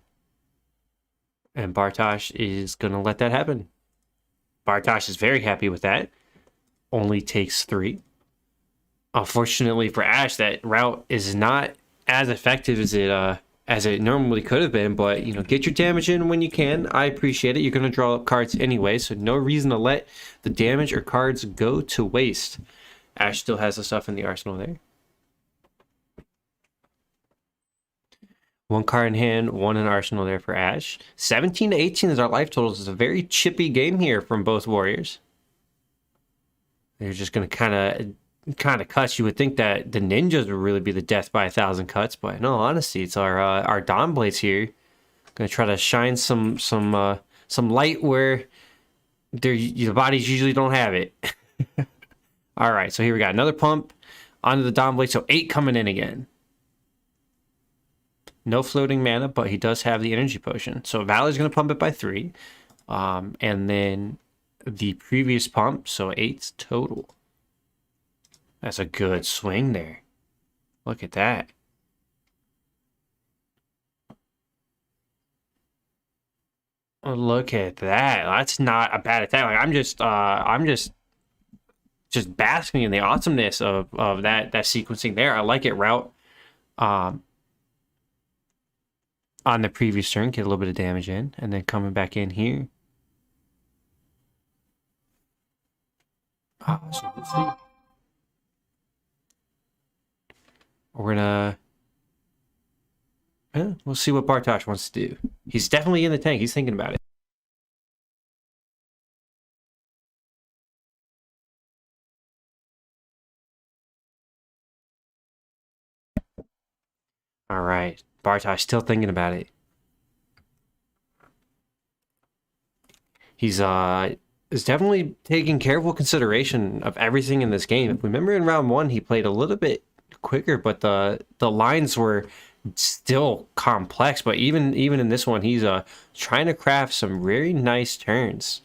And Bartosz is going to let that happen. Bartosz is very happy with that. Only takes 3. Unfortunately for Ash, that route is not as effective as it normally could have been. But, get your damage in when you can. I appreciate it. You're going to draw up cards anyway, so no reason to let the damage or cards go to waste. Ash still has the stuff in the arsenal there. 1 card in hand, 1 in arsenal there for Ash. 17 to 18 is our life totals. It's a very chippy game here from both warriors. They're just going to kind of cuts. You would think that the ninjas would really be the death by 1,000 cuts, but in all honesty, it's our Dawn Blades here. Going to try to shine some light where the bodies usually don't have it. All right, so here we got another pump onto the Dawn Blade. So 8 coming in again. No floating mana, but he does have the energy potion. So Valor's going to pump it by 3. And then the previous pump, so 8 total. That's a good swing there. Look at that. Look at that. That's not a bad attack. Like, I'm just basking in the awesomeness of that sequencing there. I like it. Route on the previous turn, get a little bit of damage in, and then coming back in here. So let's see. We're gonna... we'll see what Bartosz wants to do. He's definitely in the tank. He's thinking about it. All right. Bartosz still thinking about it. He's is definitely taking careful consideration of everything in this game. If we remember in round 1, he played a little bit quicker, but the lines were still complex. But even in this one, he's trying to craft some very nice turns.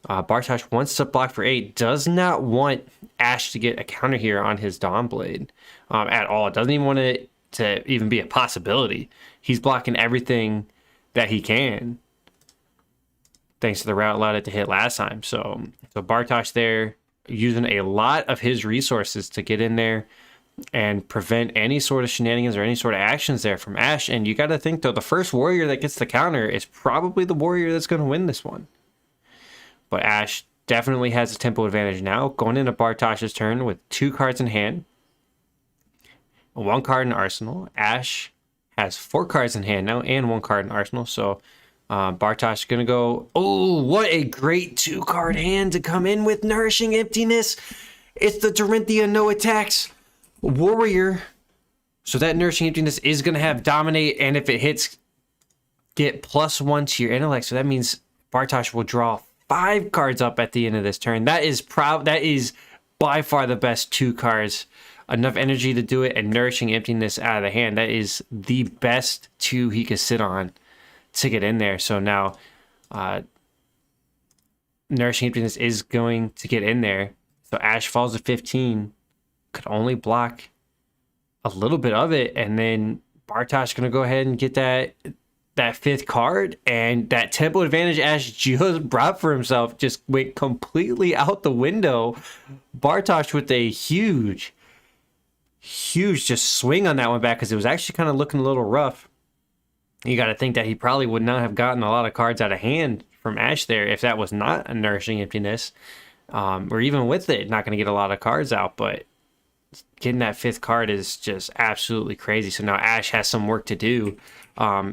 Bartosz wants to block for 8, does not want Ash to get a counter here on his Dawn Blade at all. It doesn't even want it to even be a possibility. He's blocking everything that he can, thanks to the route allowed it to hit last time. So Bartosz there using a lot of his resources to get in there and prevent any sort of shenanigans or any sort of actions there from Ash. And you got to think, though, the first warrior that gets the counter is probably the warrior that's going to win this one. But Ash definitely has a tempo advantage now, going into Bartosz's turn with 2 cards in hand, 1 card in arsenal. Ash has 4 cards in hand now and 1 card in arsenal. So Bartosz is going to go, oh, what a great 2-card hand to come in with Nourishing Emptiness. It's the Dorinthia no attacks warrior. So that Nourishing Emptiness is going to have Dominate, and if it hits, get +1 to your intellect. So that means Bartosz will draw 5 cards up at the end of this turn. That is by far the best 2 cards. Enough energy to do it, and Nourishing Emptiness out of the hand. That is the best 2 he could sit on to get in there. So now Nourishing Emptiness is going to get in there. So Ash falls to 15. Could only block a little bit of it, and then Bartosz going to go ahead and get that 5th card, and that tempo advantage Ash just brought for himself just went completely out the window. Bartosz with a huge just swing on that one back, because it was actually kind of looking a little rough. You got to think that he probably would not have gotten a lot of cards out of hand from Ash there if that was not a Nourishing Emptiness, or even with it, not going to get a lot of cards out. But getting that 5th card is just absolutely crazy. So now Ash has some work to do,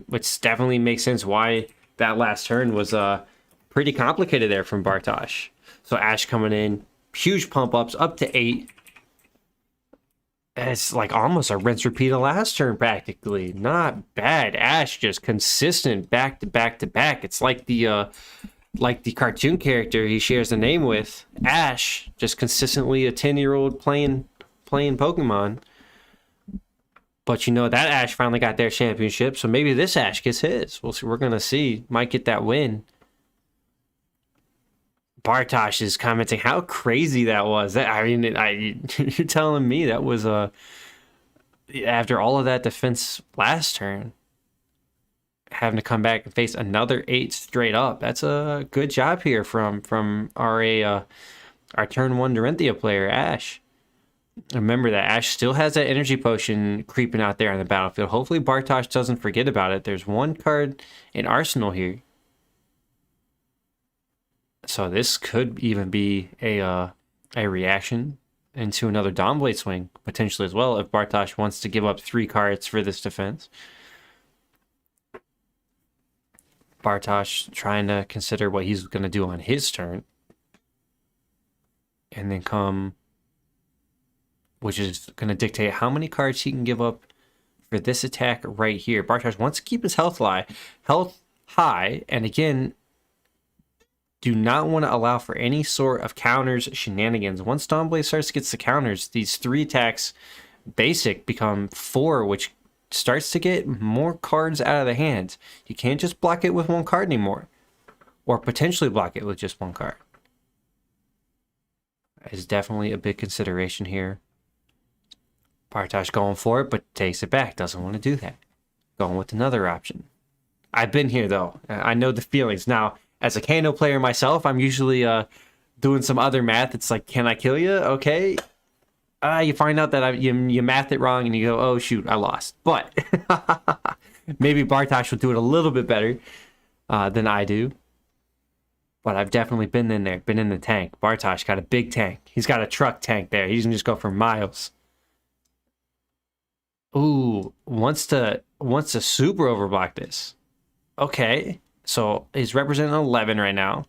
which definitely makes sense why that last turn was pretty complicated there from Bartosz. So Ash coming in, huge pump ups up to 8. It's like almost a rinse repeat of last turn practically. Not bad. Ash just consistent back to back to back. It's like the cartoon character he shares the name with. Ash, just consistently a 10-year-old playing Pokemon. But you know, that Ash finally got their championship, so maybe this Ash gets his. We'll see. We're gonna see. Might get that win. Bartosh is commenting how crazy that was. You're telling me that was after all of that defense last turn, having to come back and face another 8 straight up. That's a good job here from our turn 1 Dorinthia player, Ash. Remember that Ash still has that energy potion creeping out there on the battlefield. Hopefully Bartosh doesn't forget about it. There's one card in Arsenal here. So this could even be a reaction into another Dawnblade swing, potentially as well, if Bartosh wants to give up 3 cards for this defense. Bartosh trying to consider what he's going to do on his turn. And then come, which is going to dictate how many cards he can give up for this attack right here. Bartosh wants to keep his health high, and again, do not want to allow for any sort of counters, shenanigans. Once Dawnblade starts to get the counters, these 3 attacks basic become 4, which starts to get more cards out of the hand. You can't just block it with 1 card anymore, or potentially block it with just 1 card. Is definitely a big consideration here. Bartosh going for it, but takes it back. Doesn't want to do that. Going with another option. I've been here, though. I know the feelings. Now, as a Kano player myself, I'm usually doing some other math. It's like, can I kill you? Okay. You find out that you math it wrong, and you go, oh, shoot, I lost. But maybe Bartosh will do it a little bit better than I do. But I've definitely been in there, been in the tank. Bartosh got a big tank. He's got a truck tank there. He can just go for miles. Ooh, wants to super overblock this. Okay, so he's representing 11 right now.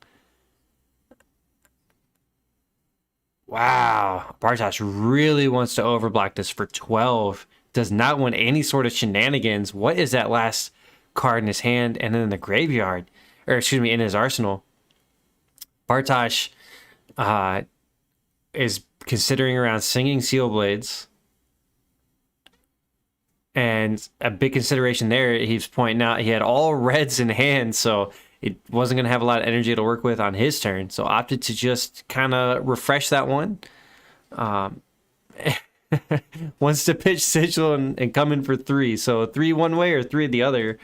Wow, Bartosh really wants to overblock this for 12. Does not want any sort of shenanigans. What is that last card in his hand and then in the graveyard? Or excuse me, in his arsenal. Bartosh is considering around Singing Seal Blades. And a big consideration there, he's pointing out he had all reds in hand, so it wasn't going to have a lot of energy to work with on his turn. So opted to just kind of refresh that one. Wants to pitch Sigil and come in for 3. So 3 one way or 3 the other.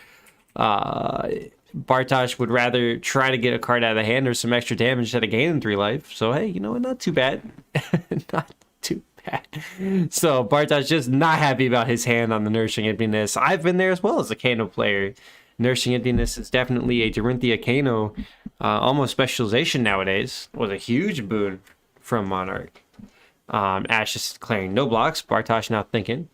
Bartosh would rather try to get a card out of the hand or some extra damage instead of gaining 3 life. So hey, you know what? Not too bad. Not too bad. So Bartosh just not happy about his hand on the Nourishing Emptiness. I've been there as well as a Kano player. Nourishing Emptiness is definitely a Dorinthia Kano almost specialization nowadays. Was a huge boon from Monarch. Ash is declaring no blocks. Bartosh now thinking.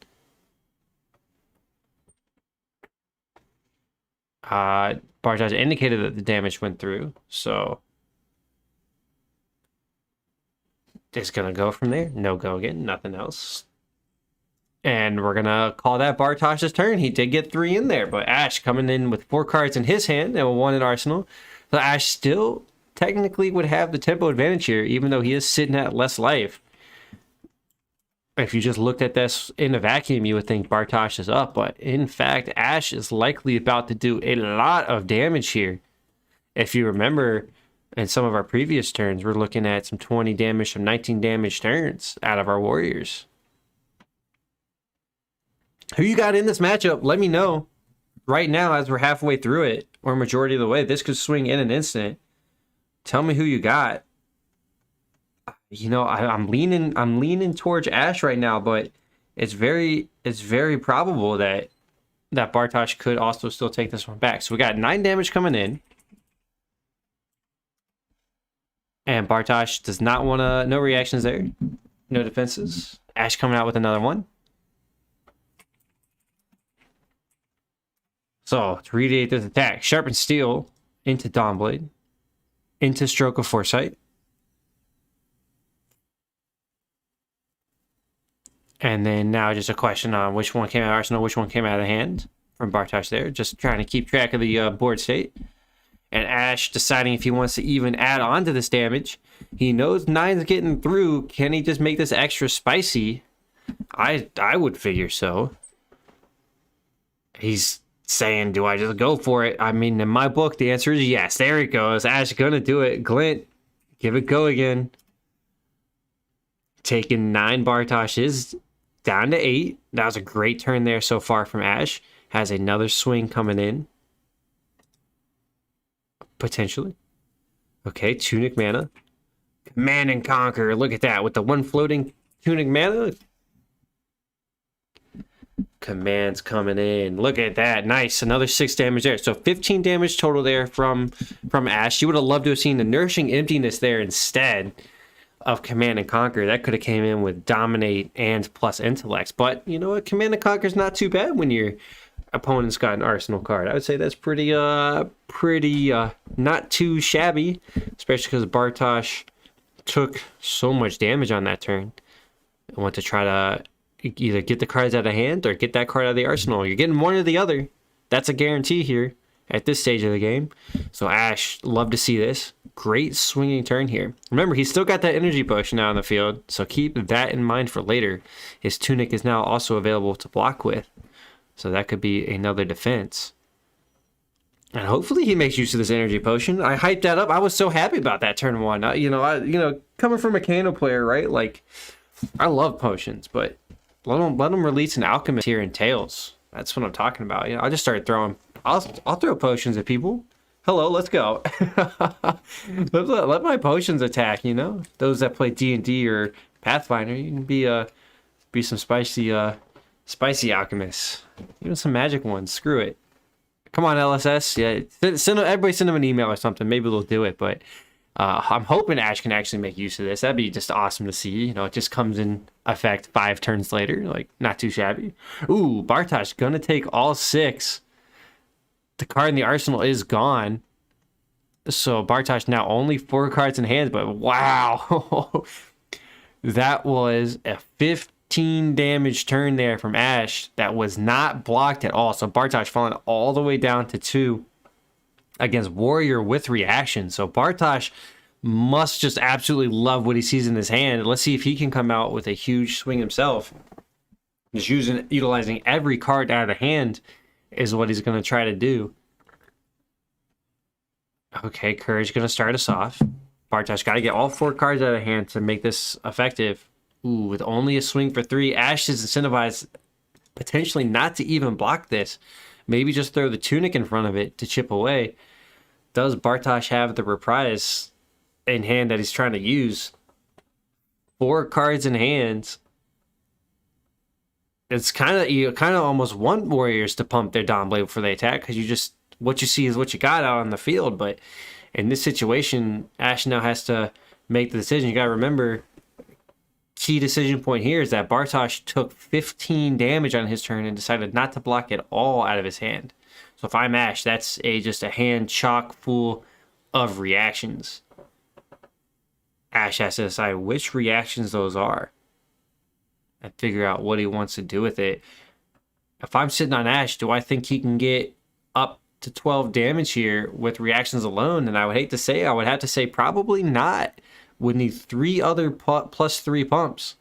Bartosh indicated that the damage went through, so it's gonna go from there. No go again, nothing else. And we're gonna call that Bartosh's turn. He did get 3 in there, but Ash coming in with 4 cards in his hand and 1 in Arsenal. So Ash still technically would have the tempo advantage here, even though he is sitting at less life. If you just looked at this in a vacuum, you would think Bartosh is up, but in fact, Ash is likely about to do a lot of damage here. If you remember, in some of our previous turns, we're looking at some 20 damage, some 19 damage turns out of our warriors. Who you got in this matchup? Let me know. Right now, as we're halfway through it, or majority of the way, this could swing in an instant. Tell me who you got. You know, I'm leaning towards Ash right now, but it's very probable that Bartosh could also still take this one back. So we got 9 damage coming in. And Bartosh does not want to, no reactions there. No defenses. Ash coming out with another one. So to readiate this attack, Sharpened Steel into Dawnblade, into Stroke of Foresight. And then now just a question on which one came out of Arsenal, which one came out of hand from Bartosz there. Just trying to keep track of the board state. And Ash deciding if he wants to even add on to this damage. He knows 9's getting through. Can he just make this extra spicy? I would figure so. He's saying, do I just go for it? I mean, in my book, the answer is yes. There it goes. Ash gonna do it. Glint, give it go again. Taking 9 Bartosz down to 8. That was a great turn there so far from Ash. Has another swing coming in. Potentially. Okay, Tunic mana. Command and Conquer. Look at that. With the one floating Tunic mana. Commands coming in. Look at that. Nice. Another 6 damage there. So 15 damage total there from Ash. You would have loved to have seen the Nourishing Emptiness there instead of Command and Conquer. That could have came in with Dominate and plus Intellects. But you know what? Command and Conquer is not too bad when your opponent's got an Arsenal card. I would say that's pretty not too shabby, especially because Bartosz took so much damage on that turn. I want to try to either get the cards out of hand or get that card out of the arsenal. You're getting one or the other. That's a guarantee here at this stage of the game. So Ash, love to see this. Great swinging turn here. Remember, he's still got that energy potion out on the field, so keep that in mind for later. His Tunic is now also available to block with, so that could be another defense. And hopefully he makes use of this energy potion. I hyped that up. I was so happy about that turn 1. Coming from a Kano player, right? Like, I love potions, but let them release an alchemist here in Tails. That's what I'm talking about. I just started throwing. I'll throw potions at people. Hello, let's go. let my potions attack. Those that play D&D or Pathfinder, you can be some spicy alchemists. Even some magic ones. Screw it. Come on, LSS. Yeah, everybody send them an email or something. Maybe they'll do it. But I'm hoping Ash can actually make use of this. That'd be just awesome to see. It just comes in effect 5 turns later. Like, not too shabby. Ooh, Bartosz gonna take all 6. The card in the arsenal is gone. So Bartosz now only 4 cards in hand. But wow, that was a 15 damage turn there from Ash that was not blocked at all. So Bartosz falling all the way down to 2 against Warrior with reaction. So Bartosz must just absolutely love what he sees in his hand. Let's see if he can come out with a huge swing himself. Just utilizing every card out of the hand is what he's going to try to do. Okay, Courage going to start us off. Bartosz got to get all 4 cards out of hand to make this effective. Ooh, with only a swing for 3, Ash is incentivized potentially not to even block this. Maybe just throw the Tunic in front of it to chip away. Does Bartosz have the reprise in hand that he's trying to use? 4 cards in hand. It's you almost want Warriors to pump their Dawn Blade before they attack, because what you see is what you got out on the field. But in this situation, Ash now has to make the decision. You got to remember, key decision point here is that Bartosz took 15 damage on his turn and decided not to block it all out of his hand. So if I'm Ash, that's just a hand chock full of reactions. Ash has to decide which reactions those are and figure out what he wants to do with it. If I'm sitting on Ash, do I think he can get up to 12 damage here with reactions alone? And I would have to say probably not. Would need 3 other plus 3 pumps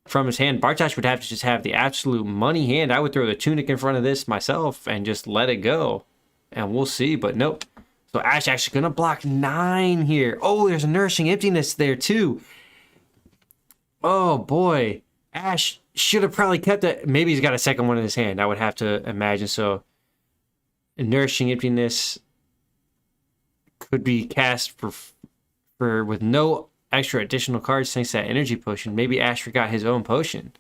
from his hand. Bartosz would have to just have the absolute money hand. I would throw the Tunic in front of this myself and just let it go. And we'll see, but nope. So Ash actually going to block 9 here. Oh, there's a Nourishing Emptiness there too. Oh boy. Ash should have probably kept it. Maybe he's got a second one in his hand. I would have to imagine so. A Nourishing Emptiness could be cast for with no extra additional cards thanks to that energy potion. Maybe Ash forgot his own potion.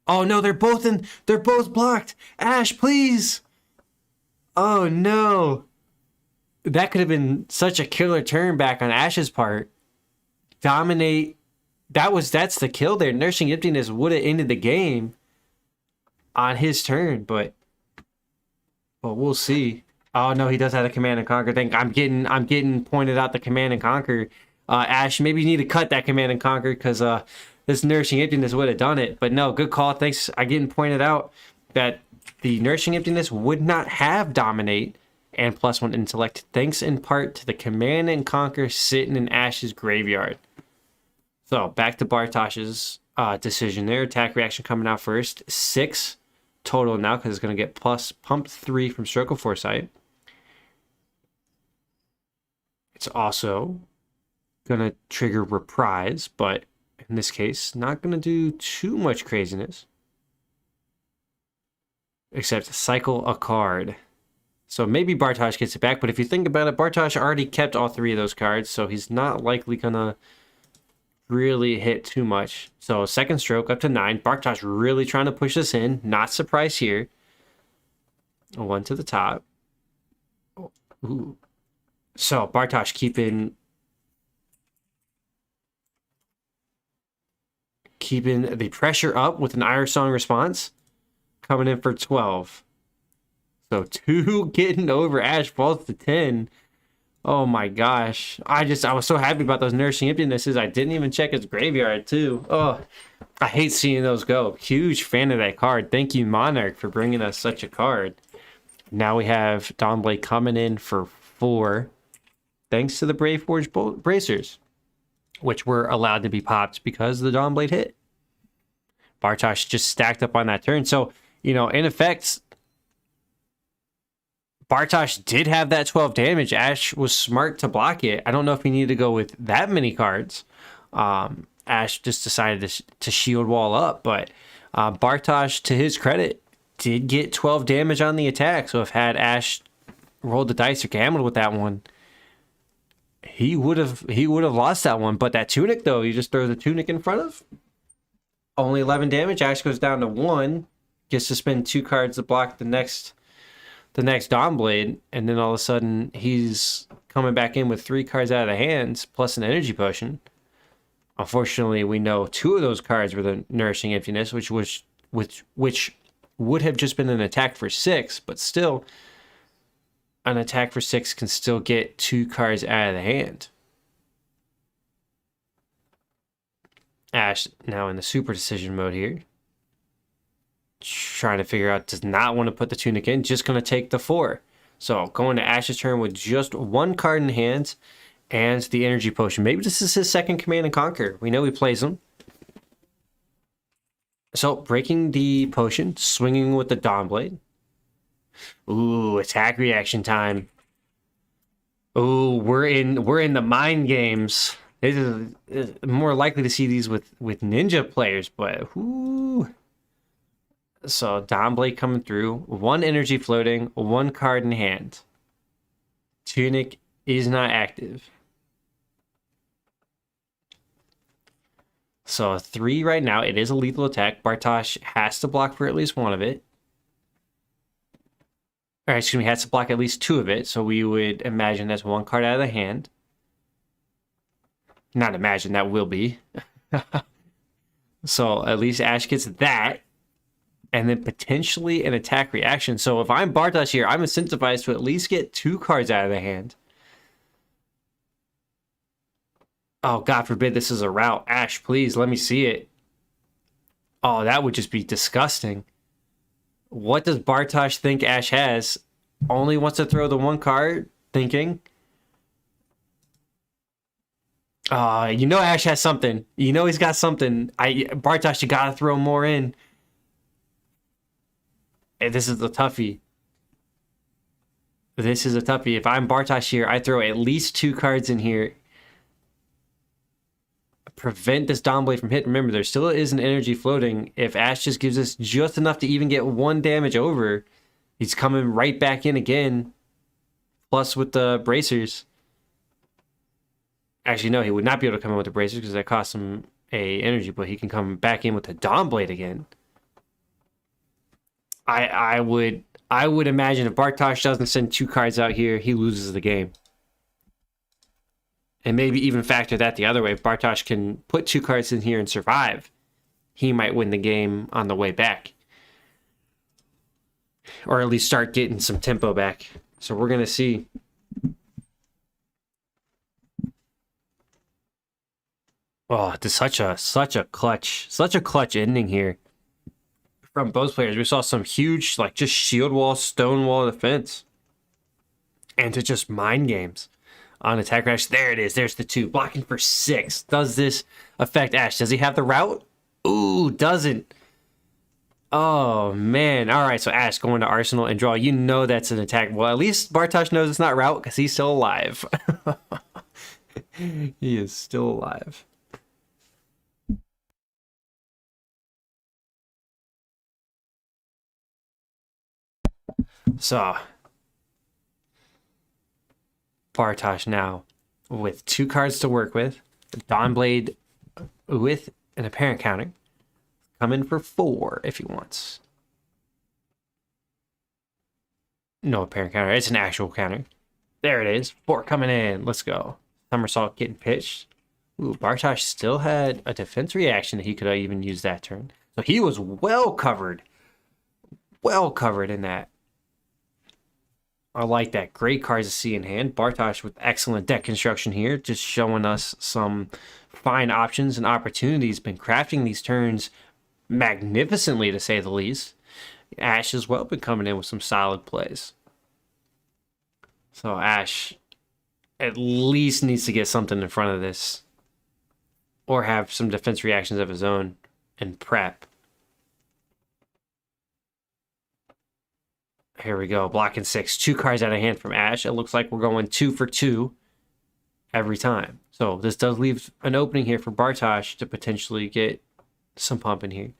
Oh no, they're both blocked. Ash, please. Oh no. That could have been such a killer turn back on Ash's part. Dominate. That's the kill there. Nourishing Emptiness would have ended the game on his turn, but we'll see. Oh no, he does have the Command and Conquer thing. I'm getting pointed out the Command and Conquer. Ash, maybe you need to cut that Command and Conquer, because this Nourishing Emptiness would have done it. But no, good call. Thanks. I getting pointed out that the Nourishing Emptiness would not have Dominate and +1 Intellect, thanks in part to the Command and Conquer sitting in Ash's graveyard. So back to Bartosh's decision there. Attack reaction coming out first. 6 total now because it's going to get plus pumped 3 from Stroke of Foresight. It's also going to trigger Reprise, but in this case, not going to do too much craziness. Except cycle a card. So maybe Bartosh gets it back, but if you think about it, Bartosh already kept all 3 of those cards, so he's not likely going to really hit too much. So second stroke up to 9. Bartosh really trying to push this in. Not surprised here. 1 to the top. Ooh. So Bartosh keeping the pressure up with an Iron Song response. Coming in for 12. So 2 getting over. Ash falls to 10. Oh my gosh. I was so happy about those Nourishing Emptinesses. I didn't even check his graveyard too. Oh, I hate seeing those go. Huge fan of that card. Thank you, Monarch, for bringing us such a card. Now we have Dawnblade coming in for 4. Thanks to the Brave Forge Bracers, which were allowed to be popped because the Dawnblade hit. Bartosh just stacked up on that turn. So, you know, in effect, Bartosh did have that 12 damage. Ash was smart to block it. I don't know if he needed to go with that many cards. Ash just decided to shield wall up, but Bartosh, to his credit, did get 12 damage on the attack. So if had Ash rolled the dice or gambled with that one, he would have lost that one. But that Tunic, though, you just throw the Tunic in front of. Only 11 damage. Ash goes down to 1. Gets to spend 2 cards to block the next Dawnblade, and then all of a sudden he's coming back in with 3 cards out of the hands plus an energy potion. Unfortunately, we know 2 of those cards were the Nourishing Emptiness, which would have just been an attack for 6, but still, an attack for 6 can still get 2 cards out of the hand. Ash now in the super decision mode here. Trying to figure out, does not want to put the Tunic in, just going to take the 4. So going to Ash's turn with just 1 card in hand and the energy potion. Maybe this is his second Command and Conquer. We know he plays them. So breaking the potion, swinging with the Dawnblade. Ooh, attack reaction time. Ooh, we're in the mind games. This is more likely to see these with ninja players, but ooh. So Dawnblade coming through, 1 energy floating, 1 card in hand. Tunic is not active. So 3 right now. It is a lethal attack. Bartosh has to block for at least 1 of it. All right, excuse me, has to block at least 2 of it. So we would imagine that's 1 card out of the hand. Not imagine, that will be. So at least Ash gets that. And then potentially an attack reaction. So if I'm Bartosh here, I'm incentivized to at least get 2 cards out of the hand. Oh, God forbid this is a route. Ash, please, let me see it. Oh, that would just be disgusting. What does Bartosh think Ash has? Only wants to throw the 1 card, thinking. You know Ash has something. You know he's got something. Bartosh, you gotta throw more in. This is a toughie. This is a toughie. If I'm Bartosh here, I throw at least 2 cards in here. Prevent this Dawnblade from hitting. Remember, there still is an energy floating. If Ash just gives us just enough to even get 1 damage over, he's coming right back in again. Plus with the bracers. Actually, no, he would not be able to come in with the bracers because that costs him a energy, but he can come back in with the Dawnblade again. I would imagine if Bartosh doesn't send 2 cards out here, he loses the game. And maybe even factor that the other way. If Bartosh can put 2 cards in here and survive, he might win the game on the way back. Or at least start getting some tempo back. So we're going to see. Oh, this such a clutch ending here from both players. We saw some huge, like, just shield wall, stone wall defense, and to just mind games on attack Ash. There it is. There's the 2 blocking for 6. Does this affect Ash? Does he have the route? Ooh, doesn't. Oh man. All right. So Ash going to Arsenal and draw. You know that's an attack. Well, at least Bartosz knows it's not route because he's still alive. He is still alive. So Bartosz now with 2 cards to work with. Dawnblade with an apparent counter. Come in for 4 if he wants. No apparent counter. It's an actual counter. There it is. 4 coming in. Let's go. Somersault getting pitched. Ooh, Bartosz still had a defense reaction that he could have even used that turn. So he was well covered. Well covered in that. I like that. Great cards to see in hand. Bartosz with excellent deck construction here. Just showing us some fine options and opportunities. Been crafting these turns magnificently, to say the least. Ash as well been coming in with some solid plays. So Ash at least needs to get something in front of this, or have some defense reactions of his own and prep. Here we go. Blocking 6. 2 cards out of hand from Ash. It looks like we're going 2 for 2 every time. So this does leave an opening here for Bartosz to potentially get some pump in here.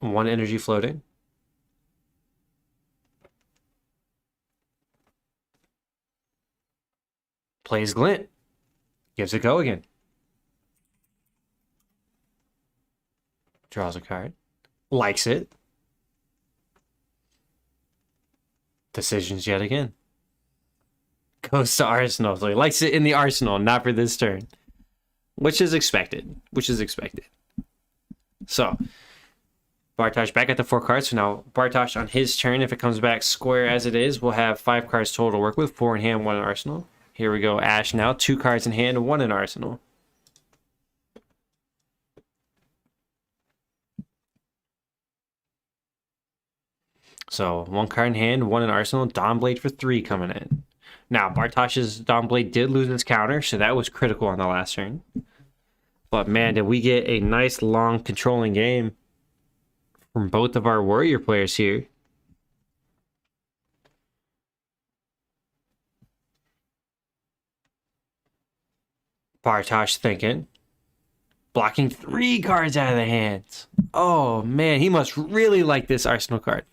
1 energy floating. Plays Glint. Gives a go again. Draws a card. Likes it. Decisions yet again. Goes to Arsenal. So he likes it in the Arsenal, not for this turn. Which is expected. So Bartosz back at the 4 cards. So now Bartosz on his turn, if it comes back square as it is, we'll have 5 cards total to work with. 4 in hand, 1 in Arsenal. Here we go. Ash now. 2 cards in hand, 1 in Arsenal. So 1 card in hand, 1 in Arsenal. Dawnblade for 3 coming in. Now Bartosz's Dawnblade did lose its counter, so that was critical on the last turn. But man, did we get a nice long controlling game from both of our warrior players here. Bartosz thinking. Blocking 3 cards out of the hands. Oh man, he must really like this Arsenal card.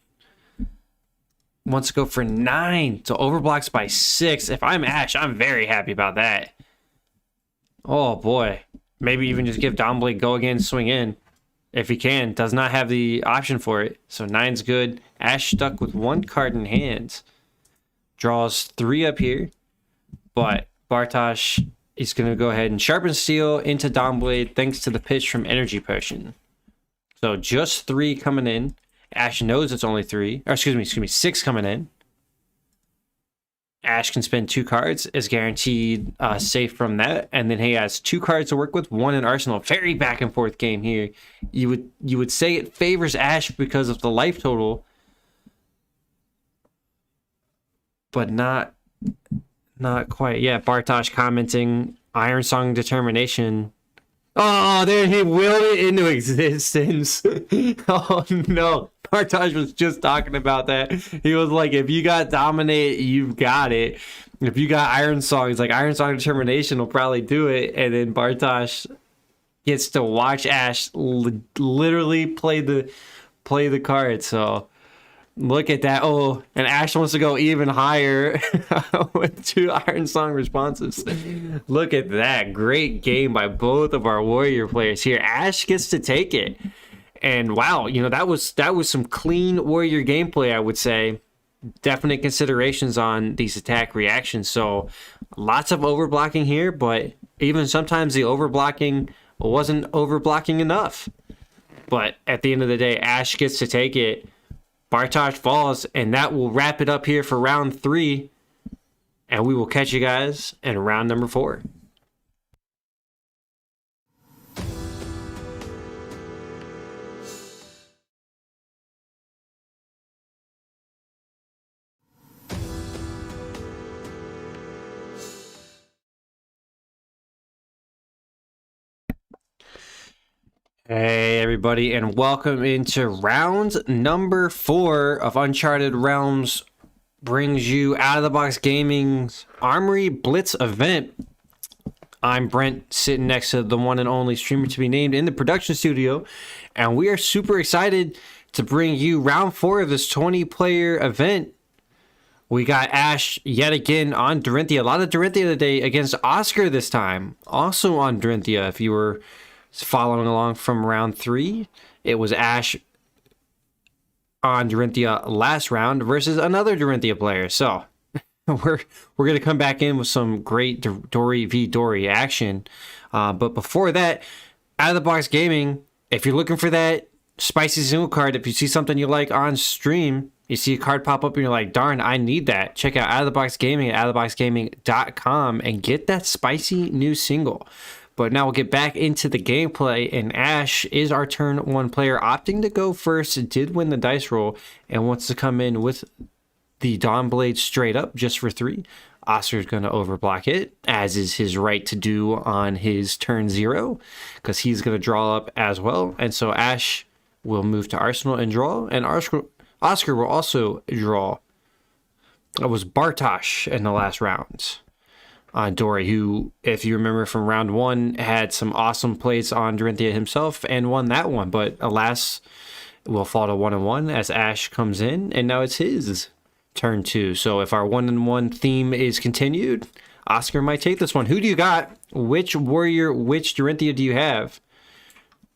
Wants to go for 9. So overblocks by 6. If I'm Ash, I'm very happy about that. Oh boy. Maybe even just give Dawnblade go again, swing in. If he can. Does not have the option for it. So 9's good. Ash stuck with 1 card in hand. Draws 3 up here. But Bartosz is going to go ahead and sharpen steel into Dawnblade thanks to the pitch from Energy Potion. So just 3 coming in. Ash knows it's only 3. Or excuse me, 6 coming in. Ash can spend 2 cards, is guaranteed safe from that, and then he has 2 cards to work with, 1 in Arsenal. Very back and forth game here. You would say it favors Ash because of the life total, but not quite. Yeah, Bartosz commenting, Iron Song Determination. Oh, there he willed it into existence. Oh no. Bartosz was just talking about that. He was like, if you got Dominate, you've got it. If you got Iron Song, it's like Iron Song Determination will probably do it. And then Bartosz gets to watch Ash literally play the card. So look at that. Oh, and Ash wants to go even higher with 2 Iron Song responses. Look at that. Great game by both of our warrior players here. Ash gets to take it. And wow, that was some clean warrior gameplay, I would say. Definite considerations on these attack reactions. So lots of overblocking here, but even sometimes the overblocking wasn't overblocking enough. But at the end of the day, Ash gets to take it. Bartosz falls, and that will wrap it up here for round 3. And we will catch you guys in round number 4. Hey, everybody, and welcome into round number 4 of Uncharted Realms. Brings you Out of the Box Gaming's Armory Blitz event. I'm Brent, sitting next to the one and only streamer to be named in the production studio, and we are super excited to bring you round 4 of this 20-player event. We got Ash yet again on Dorinthia. A lot of Dorinthia today against Oscar this time. Also on Dorinthia, if you were following along from round 3, it was Ash on Dorinthia last round versus another Dorinthia player. So we're gonna come back in with some great Dory v Dory action. But before that, Out of the Box Gaming, if you're looking for that spicy single card, if you see something you like on stream, you see a card pop up and you're like, darn, I need that. Check out Out of the Box Gaming at outoftheboxgaming.com and get that spicy new single. But now we'll get back into the gameplay, and Ash is our turn 1 player, opting to go first, did win the dice roll, and wants to come in with the Dawn Blade straight up just for 3. Oscar's going to overblock it, as is his right to do on his turn 0, because he's going to draw up as well. And so Ash will move to Arsenal and draw, and Oscar will also draw. It was Bartosz in the last round on Dory, who, if you remember from round 1, had some awesome plays on Dorinthia himself and won that one, but alas, will fall to 1-1 as Ash comes in, and now it's his turn 2. So if our 1-1 theme is continued, Oscar might take this one. Who do you got? Which warrior, which Dorinthia do you have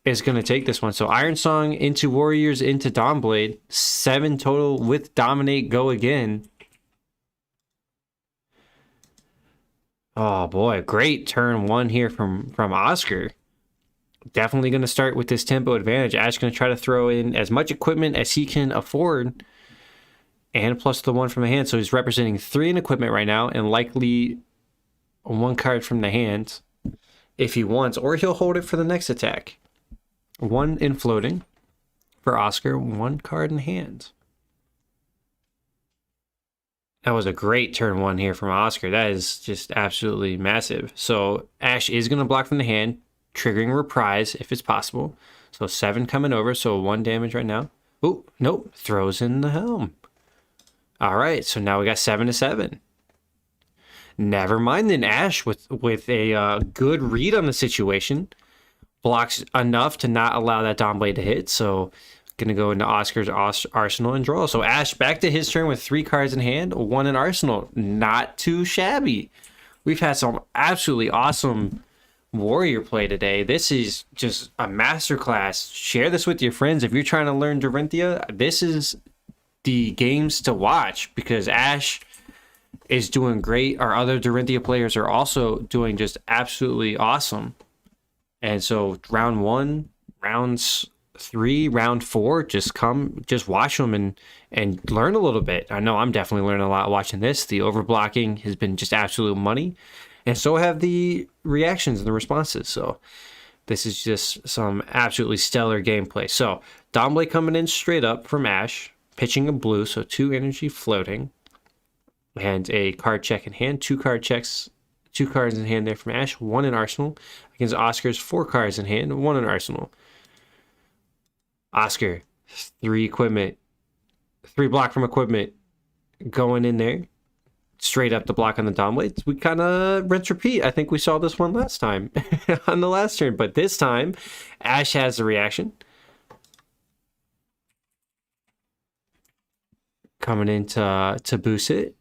is going to take this one? So Iron Song into Warriors into Dawnblade, 7 total with Dominate, go again. Oh boy, great turn 1 here from Oscar. Definitely going to start with this tempo advantage. Ash going to try to throw in as much equipment as he can afford, and plus the 1 from the hand. So he's representing 3 in equipment right now, and likely 1 card from the hand if he wants, or he'll hold it for the next attack. 1 in floating for Oscar, 1 card in hand. That was a great turn 1 here from Oscar. That is just absolutely massive. So Ash is going to block from the hand, triggering reprise if it's possible. So 7 coming over, so 1 damage right now. Oh, nope, throws in the helm. All right, so now we got 7-7. Never mind then, Ash with a good read on the situation. Blocks enough to not allow that Dawnblade to hit, so gonna go into Oscar's arsenal and draw. So Ash back to his turn with 3 cards in hand, 1 in arsenal. Not too shabby. We've had some absolutely awesome warrior play today. This is just a masterclass. Share this with your friends if you're trying to learn Dorinthia. This is the games to watch, because Ash is doing great. Our other Dorinthia players are also doing just absolutely awesome. And so round 1, rounds 3, round 4, just watch them and learn a little bit. I know I'm definitely learning a lot watching this. The overblocking has been just absolute money, and so have the reactions and the responses. So this is just some absolutely stellar gameplay. So Dawnblade coming in straight up from Ash, pitching a blue, so 2 energy floating, and a card check in hand. 2 card checks, 2 cards in hand there from Ash, 1 in arsenal against Oscar's 4 cards in hand, 1 in arsenal. Oscar, 3 equipment, 3 block from equipment going in there. Straight up the block on the Dawnblades. We kind of rinse repeat. I think we saw this one last time on the last turn, but this time Ash has the reaction. Coming in to boost it.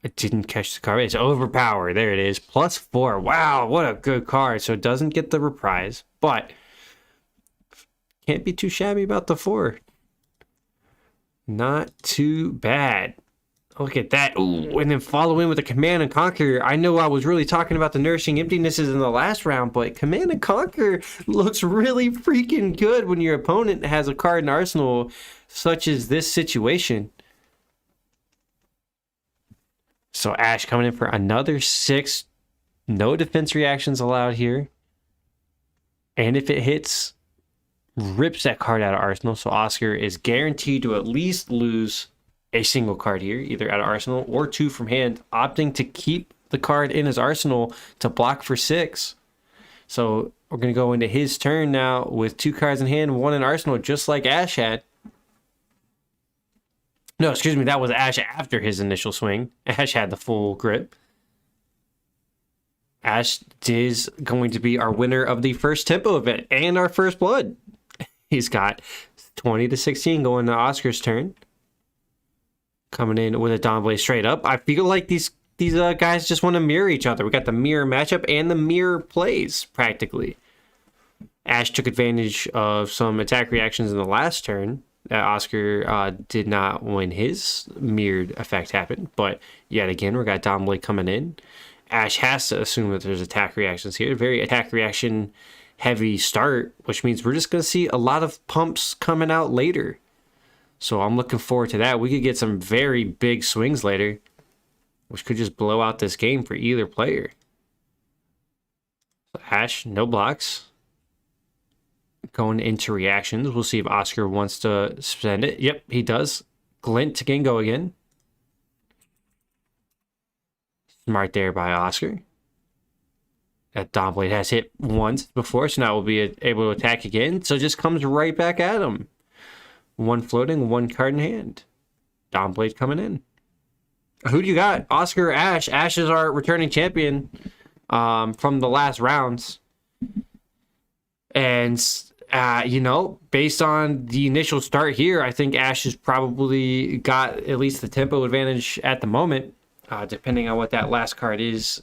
I didn't catch the card. It's Overpower. There it is. +4. Wow, what a good card. So it doesn't get the reprise, but can't be too shabby about the 4. Not too bad. Look at that. Ooh, and then follow in with a Command and Conquer. I know I was really talking about the Nourishing Emptinesses in the last round, but Command and Conquer looks really freaking good when your opponent has a card in arsenal, such as this situation. So Ash coming in for another 6. No defense reactions allowed here. And if it hits, rips that card out of arsenal. So Oscar is guaranteed to at least lose a single card here, either out of arsenal or 2 from hand, opting to keep the card in his arsenal to block for 6. So We're going to go into his turn now with 2 cards in hand, 1 in arsenal, just like Ash had. No, excuse me, that was Ash after his initial swing. Ash had the full grip. Ash is going to be our winner of the first tempo event and our first blood. He's got 20-16 going to Oscar's turn. Coming in with a Dawn Blade straight up. I feel like these guys just want to mirror each other. We got the mirror matchup and the mirror plays, practically. Ash took advantage of some attack reactions in the last turn. Oscar did not when his mirrored effect happened. But yet again, we got Dawn Blade coming in. Ash has to assume that there's attack reactions here. Very attack reaction heavy start, which means we're just going to see a lot of pumps coming out later. So I'm looking forward to that. We could get some very big swings later, which could just blow out this game for either player. Ash, no blocks. Going into reactions. We'll see if Oscar wants to spend it. Yep, he does. Glint to Gingo again. Smart there by Oscar. That Dawn Blade has hit once before, so now we'll be able to attack again. So it just comes right back at him. 1 floating, 1 card in hand. Dawn Blade coming in. Who do you got? Oscar or Ash? Ash is our returning champion from the last rounds. And, based on the initial start here, I think Ash has probably got at least the tempo advantage at the moment, depending on what that last card is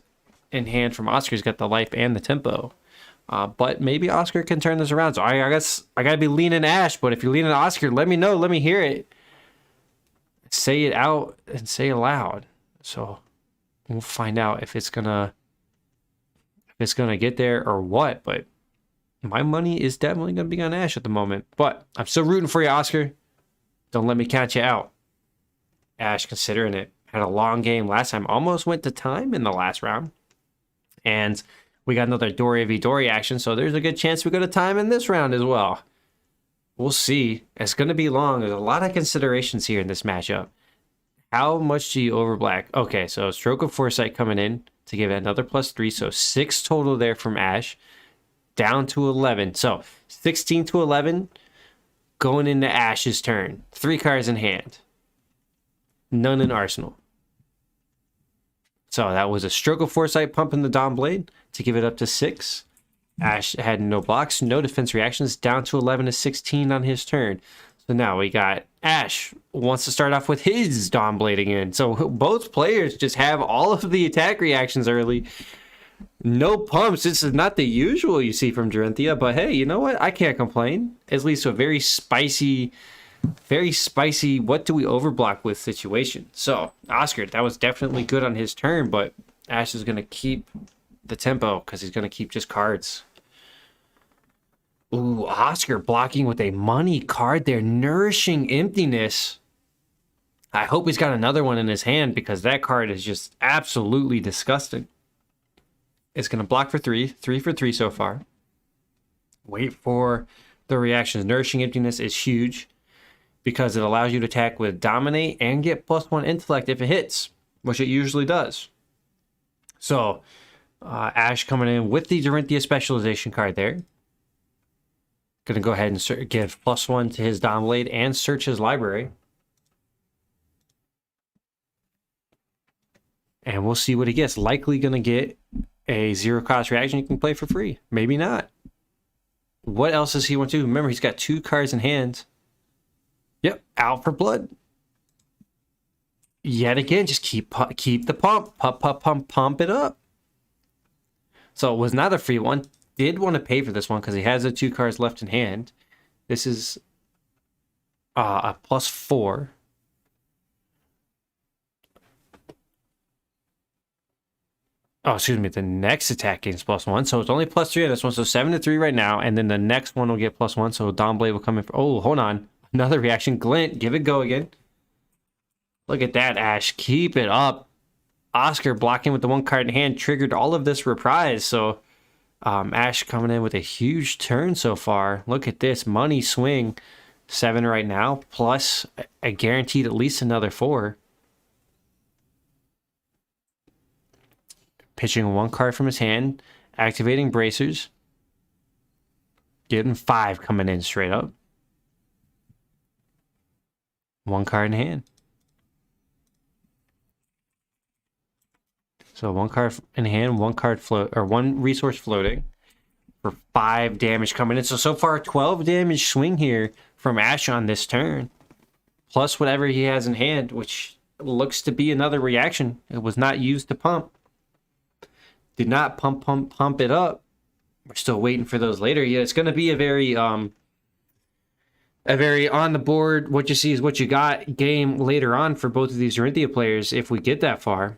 in hand from Oscar. He's got the life and the tempo. But maybe Oscar can turn this around. So I guess I got to be leaning Ash, but if you're leaning Oscar, let me know. Let me hear it. Say it out and say it loud. So we'll find out if it's gonna get there or what. But my money is definitely gonna be on Ash at the moment. But I'm still rooting for you, Oscar. Don't let me catch you out. Ash, considering it, had a long game last time. Almost went to time in the last round. And we got another Dory v Dory action, so there's a good chance we go to time in this round as well. We'll see. It's going to be long. There's a lot of considerations here in this matchup. How much do you overblack? Okay, so Stroke of Foresight coming in to give it another +3, so 6 total there from Ash, down to 11. So 16 to 11 going into Ash's turn. 3 cards in hand. None in arsenal. So that was a Stroke of Foresight pumping the Dawn Blade to give it up to 6. Ash had no blocks, no defense reactions, down to 11-16 on his turn. So now we got Ash wants to start off with his Dawn Blade again. So both players just have all of the attack reactions early. No pumps. This is not the usual you see from Dorinthia, but hey, you know what? I can't complain. At least a very spicy, what do we overblock with situation. So Oscar, that was definitely good on his turn, but Ash is going to keep the tempo because he's going to keep just cards. Ooh, Oscar blocking with a money card there. Nourishing Emptiness. I hope he's got another one in his hand because that card is just absolutely disgusting. It's going to block for 3. 3 for 3 so far. Wait for the reactions. Nourishing Emptiness is huge because it allows you to attack with Dominate and get +1 Intellect if it hits, which it usually does. So, Ash coming in with the Dorinthia Specialization card there. Going to go ahead and give +1 to his Dawn Blade and search his library. And we'll see what he gets. Likely going to get a 0-cost reaction you can play for free. Maybe not. What else does he want to do? Remember, he's got 2 cards in hand. Yep, out for blood. Yet again, just keep the pump. Pump it up. So it was not a free one. Did want to pay for this one because he has the 2 cards left in hand. This is a +4. Oh, excuse me. The next attack gains +1. So it's only +3 on this one. So 7-3 right now. And then the next one will get +1. So Dawn Blade will come in. Oh, hold on. Another reaction. Glint. Give it go again. Look at that, Ash. Keep it up. Oscar blocking with the 1 card in hand triggered all of this reprise. So Ash coming in with a huge turn so far. Look at this. Money swing. 7 right now. Plus a guaranteed at least another 4. Pitching 1 card from his hand. Activating Bracers. Getting 5 coming in straight up. 1 card in hand. So 1 card in hand, 1 card float, or 1 resource floating for 5 damage coming in. So far 12 damage swing here from Ash on this turn. Plus whatever he has in hand, which looks to be another reaction. It was not used to pump. Did not pump it up. We're still waiting for those later. Yeah, it's going to be a very on the board, what you see is what you got game later on for both of these Orinthia players if we get that far.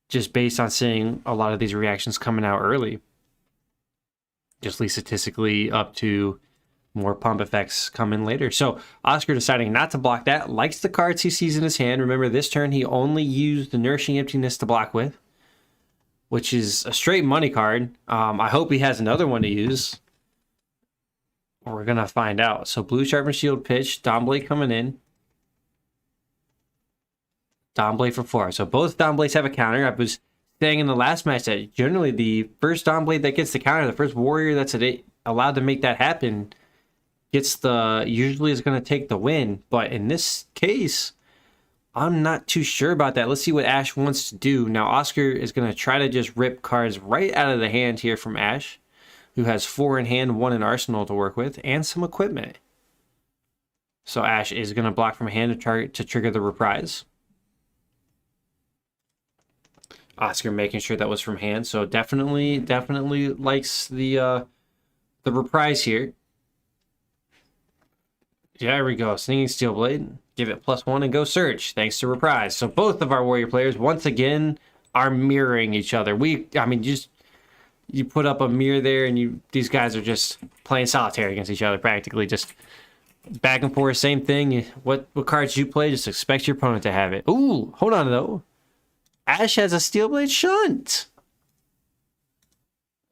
Just based on seeing a lot of these reactions coming out early. Just at least statistically up to more pump effects coming later. So Oscar deciding not to block that. Likes the cards he sees in his hand. Remember, this turn he only used the Nourishing Emptiness to block with, which is a straight money card. I hope he has another one to use. We're going to find out. So Blue Sharpened Shield pitch. Dawnblade coming in. Dawnblade for 4. So both Dawnblades have a counter. I was saying in the last match that generally the first Dawnblade that gets the counter, the first warrior that's allowed to make that happen, usually is going to take the win. But in this case, I'm not too sure about that. Let's see what Ash wants to do. Now Oscar is going to try to just rip cards right out of the hand here from Ash, who has 4 in hand, 1 in arsenal to work with, and some equipment. So Ash is going to block from hand to trigger the reprise. Oscar making sure that was from hand, so definitely likes the reprise here. Yeah, there we go. Stinging Steel Blade. Give it +1 and go search. Thanks to reprise. So both of our warrior players once again are mirroring each other. You put up a mirror there, and these guys are just playing solitaire against each other practically, just back and forth. Same thing. What cards you play, just expect your opponent to have it. Ooh, hold on though. Ash has a Steel Blade Shunt.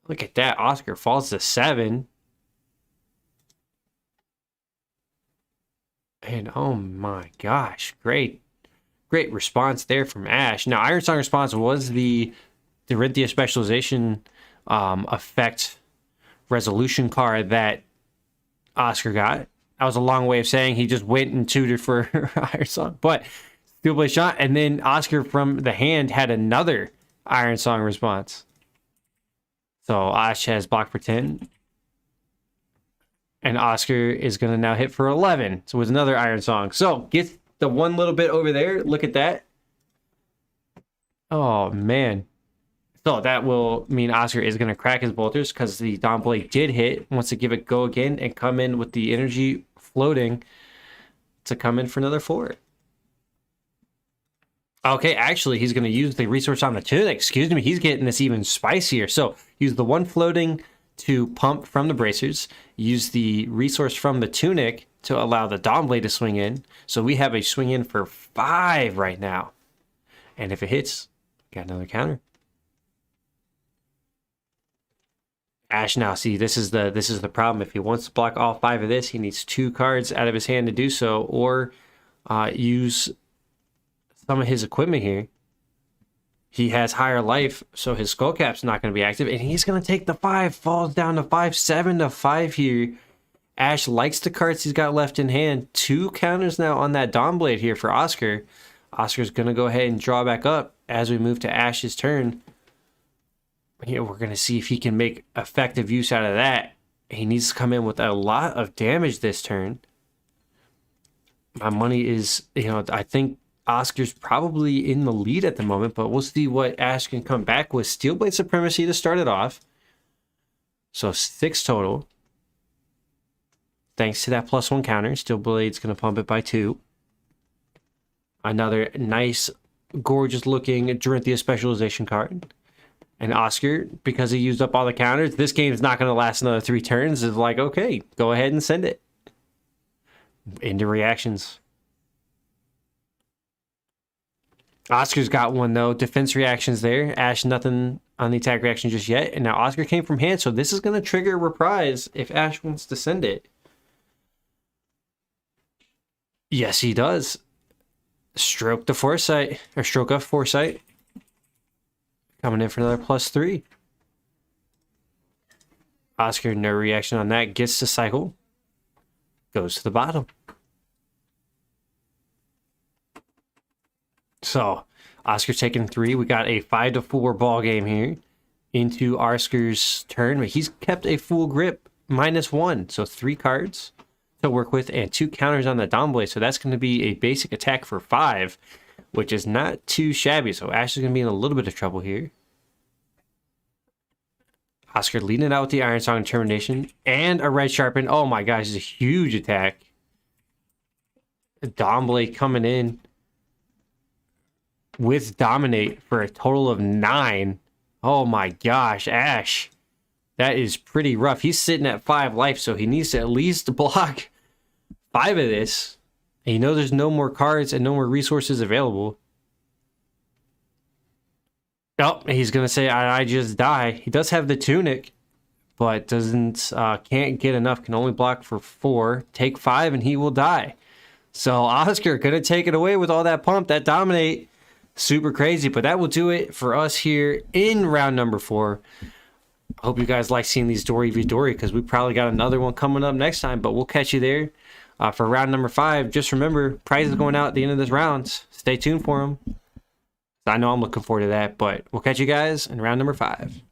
Look at that. Oscar falls to 7. And oh my gosh, great response there from Ash. Now, Iron Song response was the Orinthia specialization effect resolution card that Oscar got. That was a long way of saying he just went and tutored for Iron Song, but Steel Blade Shot, and then Oscar from the hand had another Iron Song response. So Ash has blocked for 10. And Oscar is going to now hit for 11. So with another Iron Song. So get the one little bit over there. Look at that. Oh, man. So that will mean Oscar is going to crack his bolters because the Dawnblade did hit. Wants to give it go again and come in with the energy floating to come in for another 4. Okay, actually, he's going to use the resource on the tunic. Excuse me, he's getting this even spicier. So use the 1 floating to pump from the bracers. Use the resource from the tunic to allow the Dawnblade to swing in. So we have a swing in for 5 right now. And if it hits, got another counter. Ash now, see, this is the problem. If he wants to block all 5 of this, he needs 2 cards out of his hand to do so, or use some of his equipment here. He has higher life, so his Skullcap's not going to be active, and he's going to take the 5. Falls down to 5, 7 to 5 here. Ash likes the cards he's got left in hand. 2 counters now on that Dawnblade here for Oscar. Oscar's going to go ahead and draw back up as we move to Ash's turn. Here, we're going to see if he can make effective use out of that. He needs to come in with a lot of damage this turn. My money is, I think Oscar's probably in the lead at the moment, but we'll see what Ash can come back with. Steel Blade Supremacy to start it off. So 6 total. Thanks to that +1 counter, Steel Blade's going to pump it by 2. Another nice, gorgeous looking Orinthia specialization card. And Oscar, because he used up all the counters, this game is not going to last another 3 turns. It's like, okay, go ahead and send it. Into reactions. Oscar's got one, though. Defense reactions there. Ash, nothing on the attack reaction just yet. And now Oscar came from hand, so this is going to trigger a reprise if Ash wants to send it. Yes, he does. Stroke of Foresight. Coming in for another +3. Oscar, no reaction on that. Gets to cycle. Goes to the bottom. So, Oscar taking 3. We got a 5-4 ball game here into Oscar's turn. But he's kept a full grip, -1. So 3 cards to work with and 2 counters on the Domblade. So that's going to be a basic attack for 5, which is not too shabby. So Ash is going to be in a little bit of trouble here. Oscar leading it out with the Iron Song Determination and a Red Sharpen. Oh my gosh, it's a huge attack. Domblade coming in with Dominate for a total of 9. Oh my gosh, Ash. That is pretty rough. He's sitting at 5 life, so he needs to at least block 5 of this. And you know there's no more cards and no more resources available. Oh, he's going to say, I just die. He does have the Tunic, but can't get enough. Can only block for 4. Take 5 and he will die. So Oscar going to take it away with all that pump, that Dominate. Super crazy, but that will do it for us here in round number 4. I hope you guys like seeing these Dory v Dory because we probably got another one coming up next time, but we'll catch you there for round number 5. Just remember, prizes going out at the end of this round. Stay tuned for them. I know I'm looking forward to that, but we'll catch you guys in round number 5.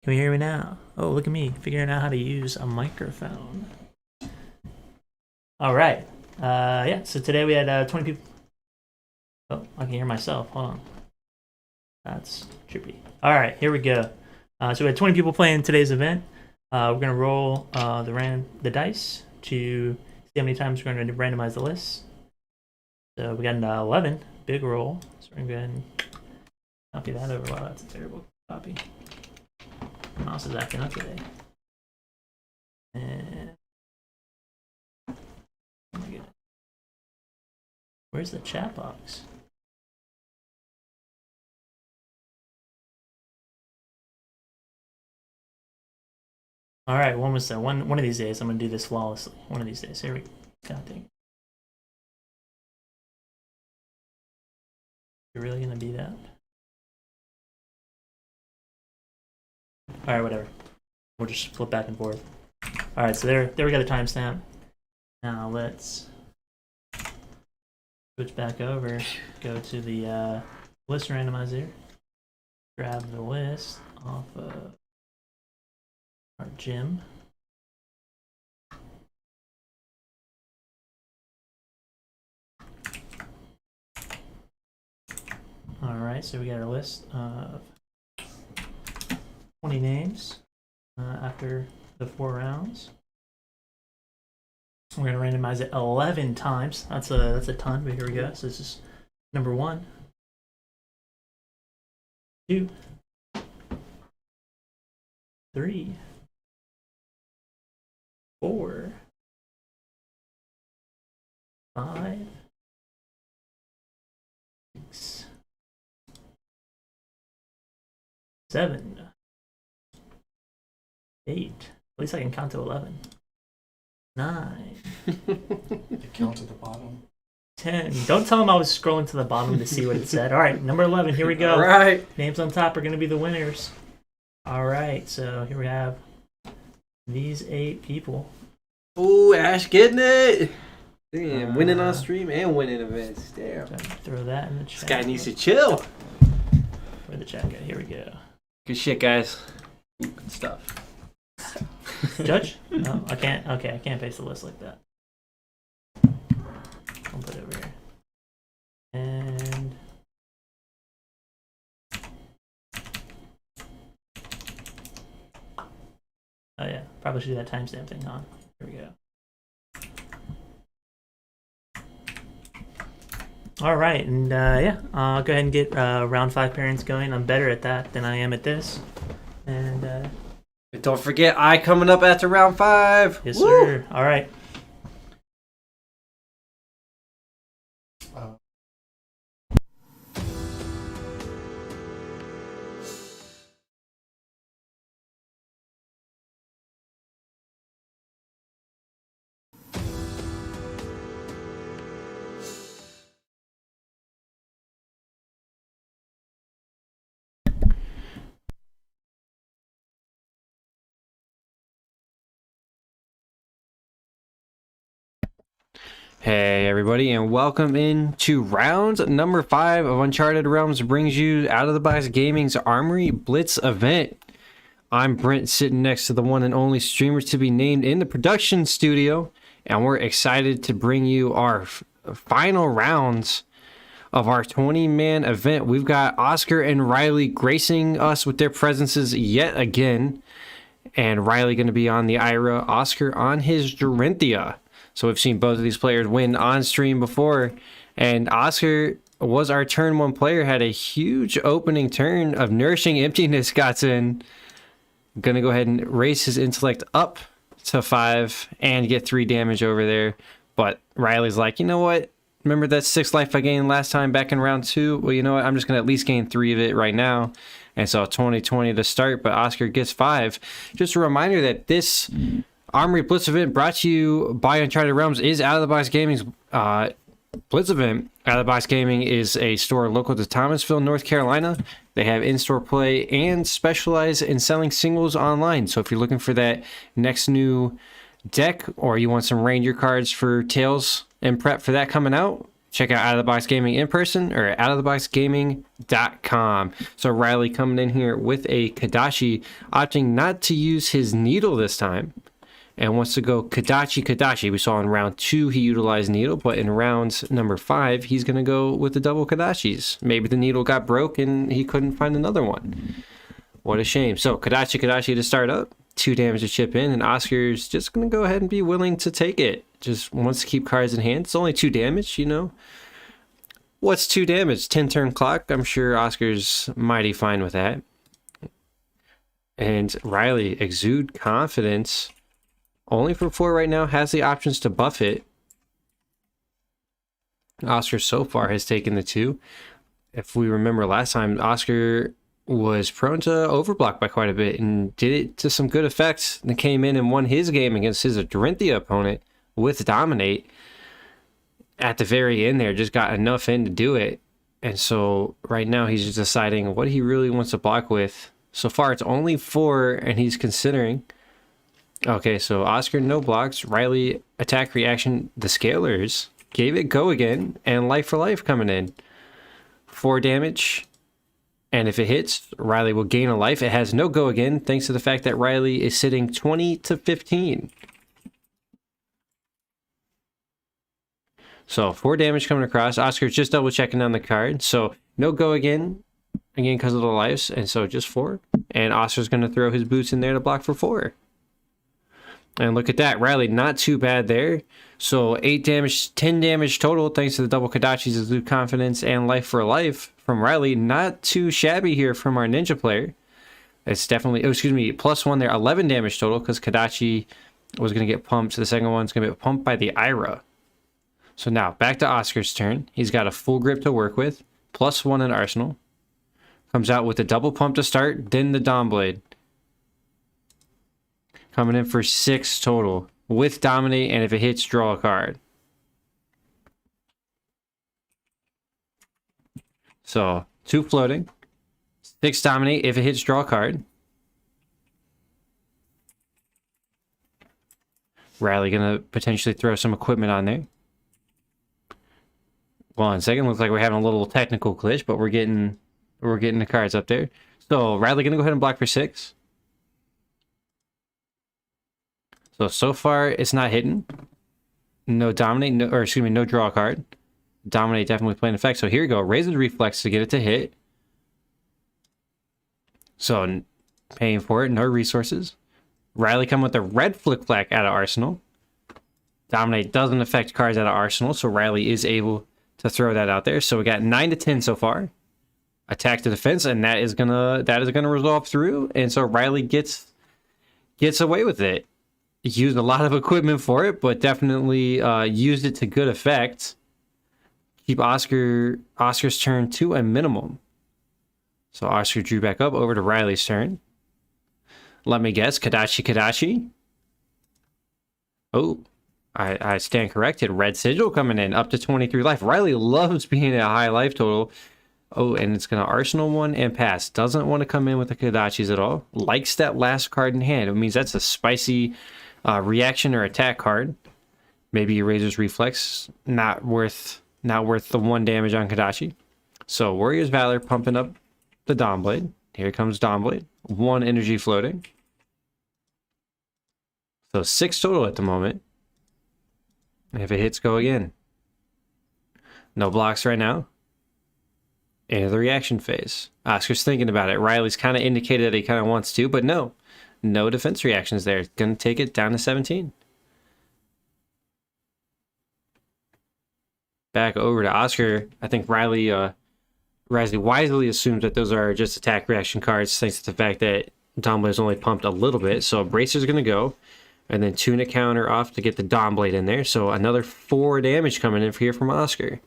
Can we hear me now? Oh, look at me, figuring out how to use a microphone. All right. Yeah, so today we had 20 people. Oh, I can hear myself. Hold on. That's trippy. All right, here we go. So we had 20 people playing today's event. We're going to roll the dice to see how many times we're going to randomize the list. So we got an 11. Big roll. So we're going to go ahead and copy that over. Wow, that's a terrible copy. Mouse is acting up today. And oh my goodness. Where's the chat box? All right, one was one of these days I'm gonna do this flawlessly. One of these days. Here we go. God dang it. You're really gonna be that? Alright, whatever. We'll just flip back and forth. Alright, so there we got a timestamp. Now let's switch back over. Go to the list randomizer. Grab the list off of our gym. Alright, so we got our list of 20 names after the 4 rounds. We're going to randomize it 11 times. That's a ton, but here we go. So this is number 1, 2, 3, 4, 5, 6, 7, 8. At least I can count to 11. 9. You count to the bottom. 10. Don't tell them I was scrolling to the bottom to see what it said. All right, number 11. Here we go. All right. Names on top are going to be the winners. All right, so here we have these 8 people. Ooh, Ash getting it. Damn, winning on stream and winning events. Damn. Throw that in the chat. This guy needs to chill. Where the chat go? Here we go. Good shit, guys. Good stuff. Judge? No, I can't. Okay, I can't paste the list like that. I'll put it over here. And oh yeah, probably should do that timestamp thing, huh? Here we go. All right, and yeah, I'll go ahead and get round 5 pairings going. I'm better at that than I am at this. And Don't forget, I coming up after round 5. yes, Woo! sir. All right. Hey everybody, and welcome in to round number 5 of Uncharted Realms brings you Out of the Box Gaming's Armory Blitz event. I'm Brent, sitting next to the one and only streamer to be named in the production studio, and we're excited to bring you our final rounds of our 20-man event. We've got Oscar and Riley gracing us with their presences yet again, and Riley going to be on the Ira, Oscar on his Dorinthia. So we've seen both of these players win on stream before, and Oscar was our turn 1 player, had a huge opening turn of Nourishing Emptiness got in. Gonna go ahead and raise his intellect up to 5 and get 3 damage over there. But Riley's like, you know what? Remember that 6 life I gained last time back in round 2? Well, you know what? I'm just gonna at least gain 3 of it right now. And so 20-20 to start, but Oscar gets 5. Just a reminder that this Armory Blitz event brought to you by Uncharted Realms is Out of the Box Gaming's Blitz event. Out of the Box Gaming is a store local to Thomasville, North Carolina. They have in-store play and specialize in selling singles online. So if you're looking for that next new deck, or you want some reindeer cards for Tails and prep for that coming out, check out Out of the Box Gaming in person or outoftheboxgaming.com. So Riley coming in here with a Kadashi, opting not to use his needle this time, and wants to go Kadachi. We saw in round 2 he utilized needle, but in round number 5 he's going to go with the double Kadachis. Maybe the needle got broke and he couldn't find another one. What a shame. So Kadachi to start up, 2 damage to chip in, and Oscar's just going to go ahead and be willing to take it. Just wants to keep cards in hand. It's only 2 damage, you know. What's 2 damage? 10 turn clock. I'm sure Oscar's mighty fine with that. And Riley, exude confidence. Only for 4 right now, has the options to buff it. Oscar so far has taken the 2. If we remember last time, Oscar was prone to overblock by quite a bit and did it to some good effect. And came in and won his game against his Dorinthia opponent with Dominate. At the very end there, just got enough in to do it. And so right now he's just deciding what he really wants to block with. So far it's only 4 and he's considering. Okay, so Oscar no blocks, Riley attack reaction, the scalers gave it go again, and life for life coming in. 4 damage, and if it hits, Riley will gain a life. It has no go again, thanks to the fact that Riley is sitting 20-15. So 4 damage coming across. Oscar's just double checking on the card, so no go again because of the lives, and so just 4. And Oscar's going to throw his boots in there to block for 4. And look at that, Riley, not too bad there. So 8 damage, 10 damage total, thanks to the double Kadachi's Exude Confidence and Life for Life from Riley. Not too shabby here from our ninja player. It's definitely, +1 there, 11 damage total, because Kadachi was going to get pumped. The second one's going to get pumped by the Ira. So now, back to Oscar's turn. He's got a full grip to work with, +1 in Arsenal. Comes out with a double pump to start, then the Dawn Blade. Coming in for 6 total with Dominate, and if it hits, draw a card. So 2 floating, 6 Dominate. If it hits, draw a card. Riley gonna potentially throw some equipment on there. 1 second, looks like we're having a little technical glitch, but we're getting the cards up there. So Riley gonna go ahead and block for 6. So far it's not hitting. No dominate, no draw card. Dominate definitely playing effect. So here you go. Raise the reflex to get it to hit. So paying for it, no resources. Riley come with a red flick flack out of Arsenal. Dominate doesn't affect cards out of Arsenal, so Riley is able to throw that out there. So we got 9 to 10 so far. Attack to defense, and that is gonna resolve through. And so Riley gets away with it. Used a lot of equipment for it, but definitely used it to good effect. Keep Oscar's turn to a minimum. So Oscar drew back up over to Riley's turn. Let me guess, Kadachi. Oh, I stand corrected. Red Sigil coming in, up to 23 life. Riley loves being at a high life total. Oh, and it's going to Arsenal 1 and pass. Doesn't want to come in with the Kadachis at all. Likes that last card in hand. It means that's a spicy reaction or attack card. Maybe Eraser's Reflex. Not worth the 1 damage on Kadachi. So Warrior's Valor pumping up the Dawnblade. Here comes Dawnblade. 1 energy floating. So 6 total at the moment. If it hits, go again. No blocks right now. Into the reaction phase. Oscar's thinking about it. Riley's kind of indicated that he kind of wants to, but no. No defense reactions there. Going to take it down to 17. Back over to Oscar. I think Riley wisely assumes that those are just attack reaction cards, thanks to the fact that Dawnblade is only pumped a little bit. So Bracer's going to go. And then Tunic counter off to get the Dawnblade in there. So another 4 damage coming in here from Oscar.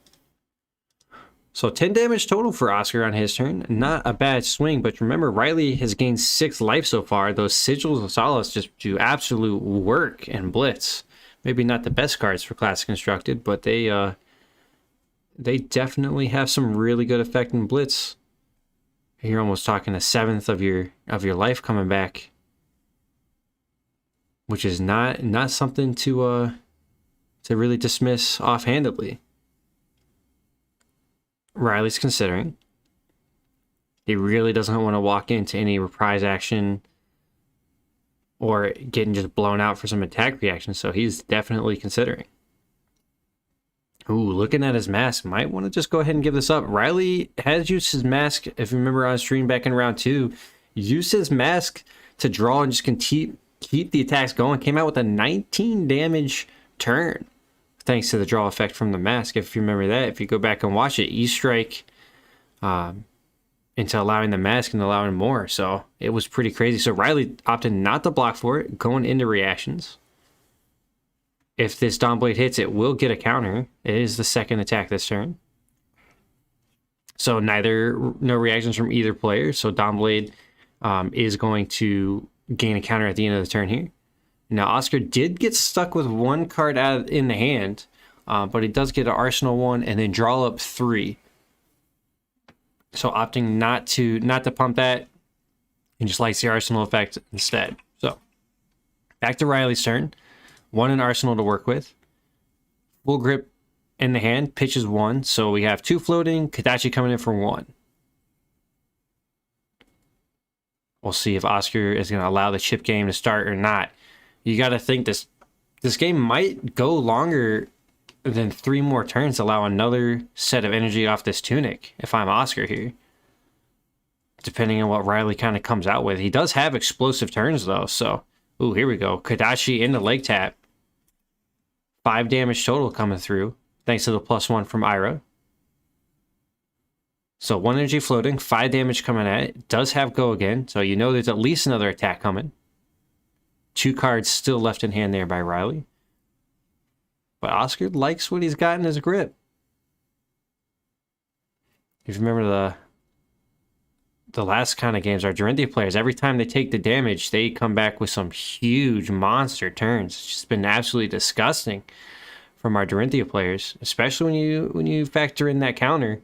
So 10 damage total for Oscar on his turn. Not a bad swing, but remember, Riley has gained 6 life so far. Those Sigils of Solace just do absolute work in Blitz. Maybe not the best cards for Classic Constructed, but they definitely have some really good effect in Blitz. You're almost talking a 7th of your life coming back, which is not something to really dismiss offhandedly. Riley's considering. He really doesn't want to walk into any reprise action or getting just blown out for some attack reaction, so he's definitely considering. Ooh, looking at his mask, might want to just go ahead and give this up. Riley has used his mask, if you remember on stream back in round 2, used his mask to draw and just keep the attacks going. Came out with a 19 damage turn, thanks to the draw effect from the mask. If you remember that, if you go back and watch it, E-Strike into allowing the mask and allowing more. So it was pretty crazy. So Riley opted not to block for it, going into reactions. If this Dawnblade hits, it will get a counter. It is the second attack this turn. So no reactions from either player. So Dawnblade is going to gain a counter at the end of the turn here. Now, Oscar did get stuck with 1 card in the hand, but he does get an Arsenal 1 and then draw up 3. So opting not to pump that and just likes the Arsenal effect instead. So back to Riley's turn. 1 in Arsenal to work with. Full grip in the hand, pitches 1. So we have 2 floating, Kadachi coming in for 1. We'll see if Oscar is going to allow the chip game to start or not. You got to think this game might go longer than 3 more turns to allow another set of energy off this Tunic, if I'm Oscar here. Depending on what Riley kind of comes out with. He does have explosive turns, though, so... Ooh, here we go. Kadachi into leg tap. 5 damage total coming through, thanks to the +1 from Ira. So 1 energy floating, 5 damage coming at it. Does have go again, so you know there's at least another attack coming. 2 cards still left in hand there by Riley. But Oscar likes what he's got in his grip. If you remember the last kind of games, our Dorinthia players, every time they take the damage, they come back with some huge monster turns. It's just been absolutely disgusting from our Dorinthia players, especially when you factor in that counter.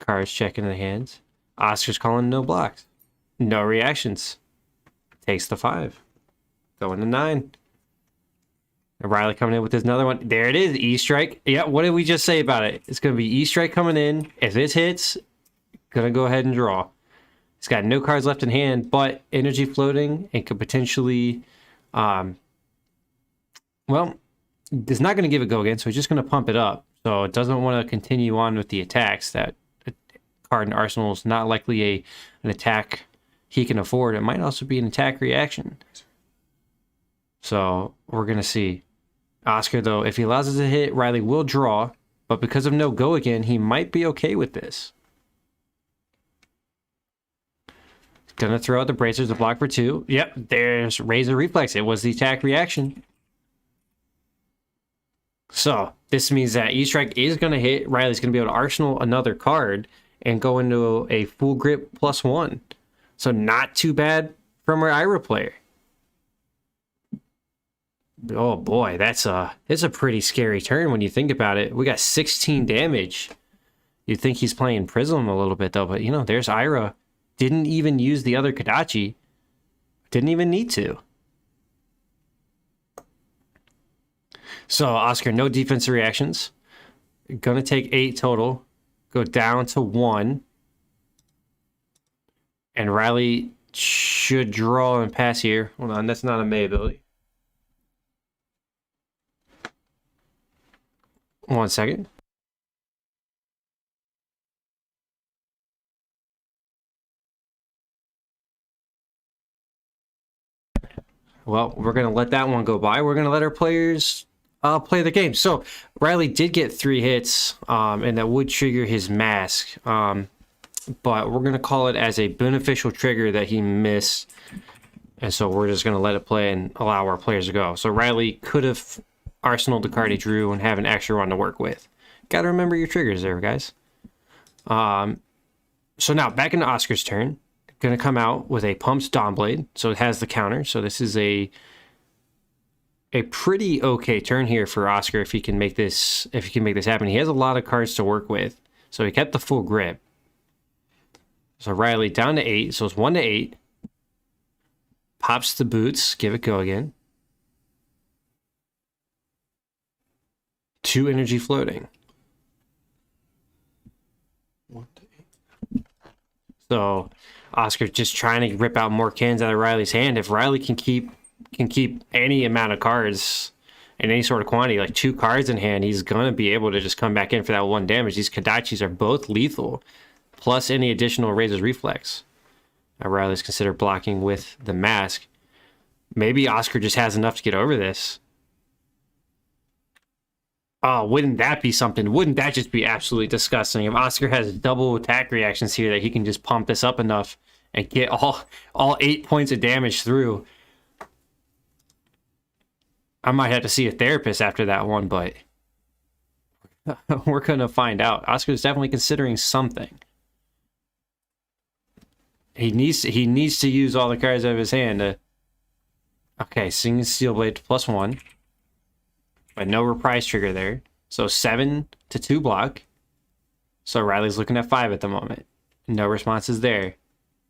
Cards checking the hands. Oscar's calling no blocks. No reactions. Takes the 5. Going to 9. And Riley coming in with his another one. There it is, E-Strike. Yeah, what did we just say about it? It's going to be E-Strike coming in. If this hits, Gonna go ahead and draw. He's got no cards left in hand, but energy floating and could potentially, well, it's not going to give it go again, so he's just going to pump it up. So it doesn't want to continue on with the attacks. That card in Arsenal is not likely an attack he can afford. It might also be an attack reaction. So we're going to see. Oscar, though, if he allows us to hit, Riley will draw, but because of no go again, he might be okay with this. Gonna throw out the bracers to block for 2. Yep, there's Razor Reflex. It was the attack reaction. So this means that E-Strike is gonna hit. Riley's gonna be able to arsenal another card and go into a full grip +1. So not too bad from our Ira player. Oh boy, it's a pretty scary turn when you think about it. We got 16 damage. You'd think he's playing Prism a little bit though, but there's Ira. Didn't even use the other Kodachi. Didn't even need to. So, Oscar, no defensive reactions. Gonna take 8 total. Go down to 1. And Riley should draw and pass here. Hold on, that's not a May ability. 1 second. Well, we're going to let that one go by. We're going to let our players play the game. So, Riley did get 3 hits, and that would trigger his mask. But we're going to call it as a beneficial trigger that he missed. And so we're just going to let it play and allow our players to go. So, Riley could have arsenaled the card he drew and have an extra one to work with. Got to remember your triggers there, guys. So now, back into Oscar's turn. Going to come out with a pumped Dawn Blade, so it has the counter. So this is a pretty okay turn here for Oscar if he can make this happen. He has a lot of cards to work with, so he kept the full grip. So Riley down to 8, so it's 1 to 8. Pops the boots, give it go again. 2 energy floating. 1 to 8. So Oscar just trying to rip out more cans out of Riley's hand. If Riley can keep any amount of cards in any sort of quantity, like 2 cards in hand, he's gonna be able to just come back in for that 1 damage. These Kodachis are both lethal, plus any additional Razor's Reflex. Riley's considered blocking with the mask. Maybe Oscar just has enough to get over this. Oh, wouldn't that be something? Wouldn't that just be absolutely disgusting if Oscar has double attack reactions here that he can just pump this up enough and get all 8 points of damage through? I might have to see a therapist after that one, but we're going to find out. Oscar's definitely considering something. He needs to use all the cards out of his hand. Okay, Singing Steel Blade +1. But no reprise trigger there. So 7 to 2 block. So Riley's looking at 5 at the moment. No responses there.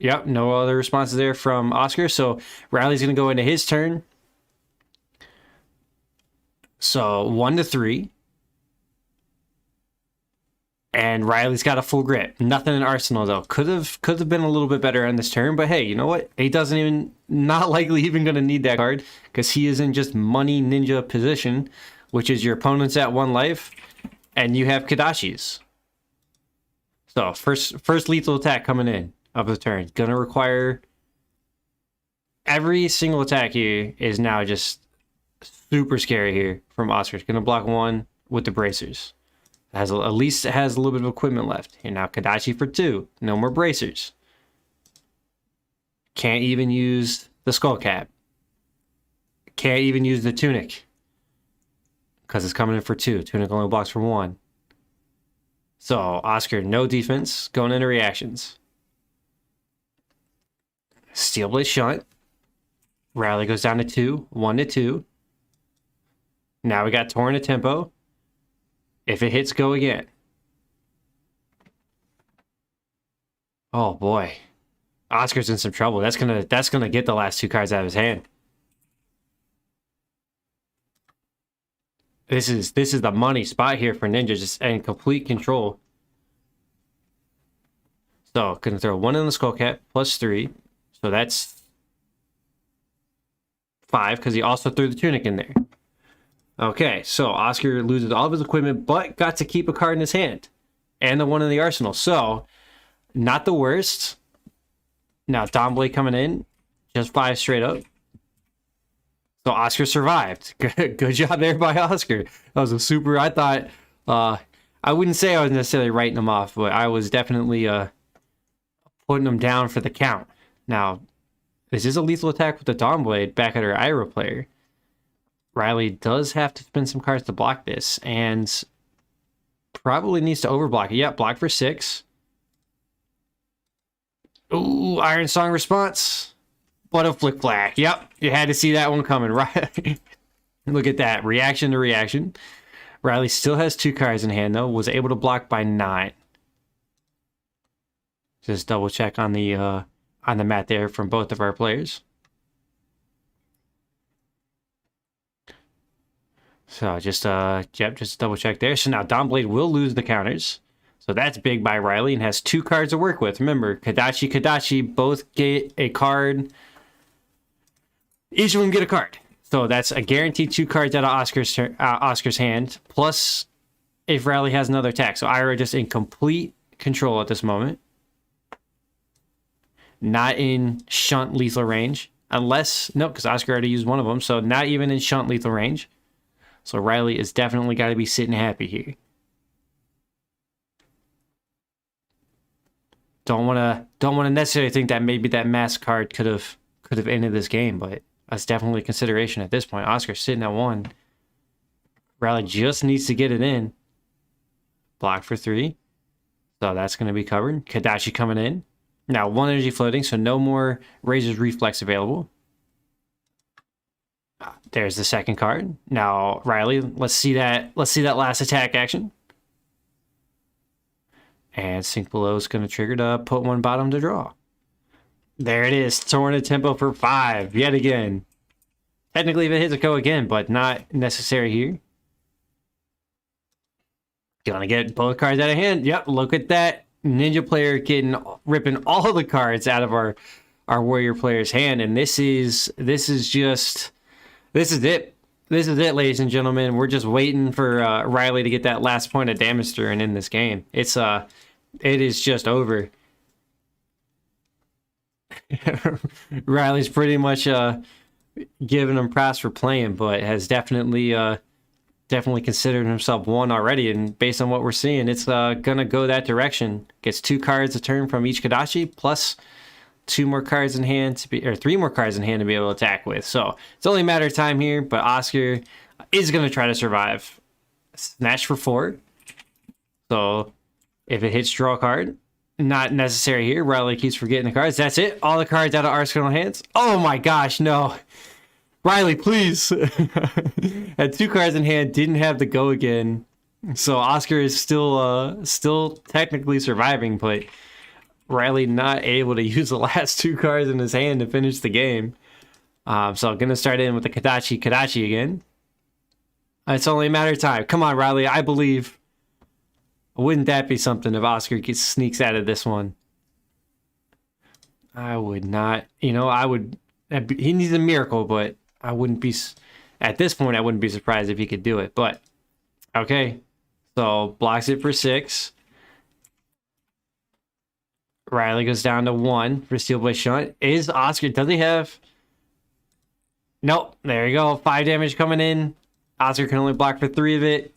Yep, no other responses there from Oscar. So Riley's going to go into his turn. So 1 to 3. And Riley's got a full grip. Nothing in Arsenal, though. Could have been a little bit better on this turn. But hey, you know what? He not likely even going to need that card. Because he is in just money ninja position. Which is your opponent's at 1 life. And you have Kodachis. So first lethal attack coming in of the turn. Going to require... Every single attack here is now just super scary here from Oscar. It's going to block 1 with the bracers. At least it has a little bit of equipment left. Here now, Kodachi for 2. No more bracers. Can't even use the skull cap. Can't even use the tunic. Because it's coming in for 2. Tunic only blocks for 1. So, Oscar, no defense. Going into reactions. Steel Blade Shunt. Rally goes down to 2. 1 to 2. Now we got Torrent of Tempo. If it hits, go again. Oh boy, Oscar's in some trouble. That's gonna get the last 2 cards out of his hand. This is the money spot here for Ninja, just in complete control. So gonna throw 1 in the skull cap plus 3. So that's 5 because he also threw the tunic in there. Okay, so Oscar loses all of his equipment, but got to keep a card in his hand and the 1 in the arsenal. So not the worst. Now Dawnblade coming in, just 5 straight up. So Oscar survived. Good job there by Oscar. That was a super. I thought I wouldn't say I was necessarily writing him off, but I was definitely putting him down for the count. Now, this is a lethal attack with the Dawnblade back at our Ira player. Riley does have to spend some cards to block this, and probably needs to overblock it. Yep, block for 6. Ooh, Iron Song response. What a flick flag. Yep, you had to see that one coming, right? Look at that, reaction to reaction. Riley still has 2 cards in hand, though. Was able to block by 9. Just double check on the mat there from both of our players. So just just double check there. So now Dawnblade will lose the counters. So that's big by Riley and has 2 cards to work with. Remember, Kadachi both get a card. Each of them get a card. So that's a guaranteed 2 cards out of Oscar's hand. Plus, if Riley has another attack. So Ira just in complete control at this moment. Not in shunt lethal range. Unless, no, because Oscar already used one of them. So not even in shunt lethal range. So Riley is definitely got to be sitting happy here. Don't want to necessarily think that maybe that mask card could have ended this game, but that's definitely a consideration at this point. Oscar's sitting at 1. Riley just needs to get it in. Block for 3. So that's going to be covered. Kadachi coming in. Now 1 energy floating, so no more Razor's Reflex available. There's the second card. Now Riley, let's see that last attack action. And Sink Below is going to trigger to put 1 bottom to draw. There it is. Torn a tempo for 5 yet again. Technically, if it hits a go again, but not necessary here. Gonna get both cards out of hand. Yep, look at that. Ninja player ripping all the cards out of our warrior player's hand. And this is it. This is it, ladies and gentlemen. We're just waiting for Riley to get that last point of damage through and in this game. It is just over. Riley's pretty much giving him props for playing, but has definitely considered himself won already. And based on what we're seeing, it's gonna go that direction. Gets 2 cards a turn from each Kadachi, plus 2 more cards in hand or 3 more cards in hand to be able to attack with. So it's only a matter of time here, but Oscar is gonna try to survive. Snatch for 4. So if it hits draw a card, not necessary here. Riley keeps forgetting the cards. That's it. All the cards out of Arsenal hands. Oh my gosh, no. Riley, please. Had 2 cards in hand, didn't have the go again. So Oscar is still technically surviving, but Riley not able to use the last 2 cards in his hand to finish the game. So I'm going to start in with the Kadachi again. It's only a matter of time. Come on, Riley. I believe. Wouldn't that be something if Oscar sneaks out of this one? I would not. I would. He needs a miracle, but I wouldn't be. At this point, I wouldn't be surprised if he could do it. But, okay. So, blocks it for 6. Riley goes down to 1 for Steel Blade Shunt. Is Oscar, does he have... Nope, there you go. 5 damage coming in. Oscar can only block for 3 of it.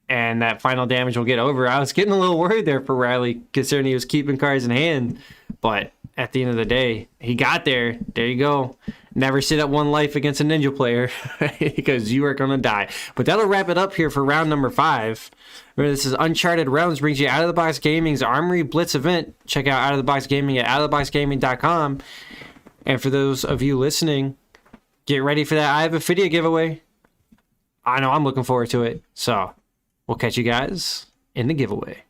And that final damage will get over. I was getting a little worried there for Riley, considering he was keeping cards in hand. But at the end of the day, he got there. There you go. Never sit at 1 life against a ninja player because you are going to die. But that'll wrap it up here for round number 5. Remember, this is Uncharted Realms, brings you Out of the Box Gaming's Armory Blitz event. Check out Out of the Box Gaming at outoftheboxgaming.com. And for those of you listening, get ready for that. I have a video giveaway. I know I'm looking forward to it. So we'll catch you guys in the giveaway.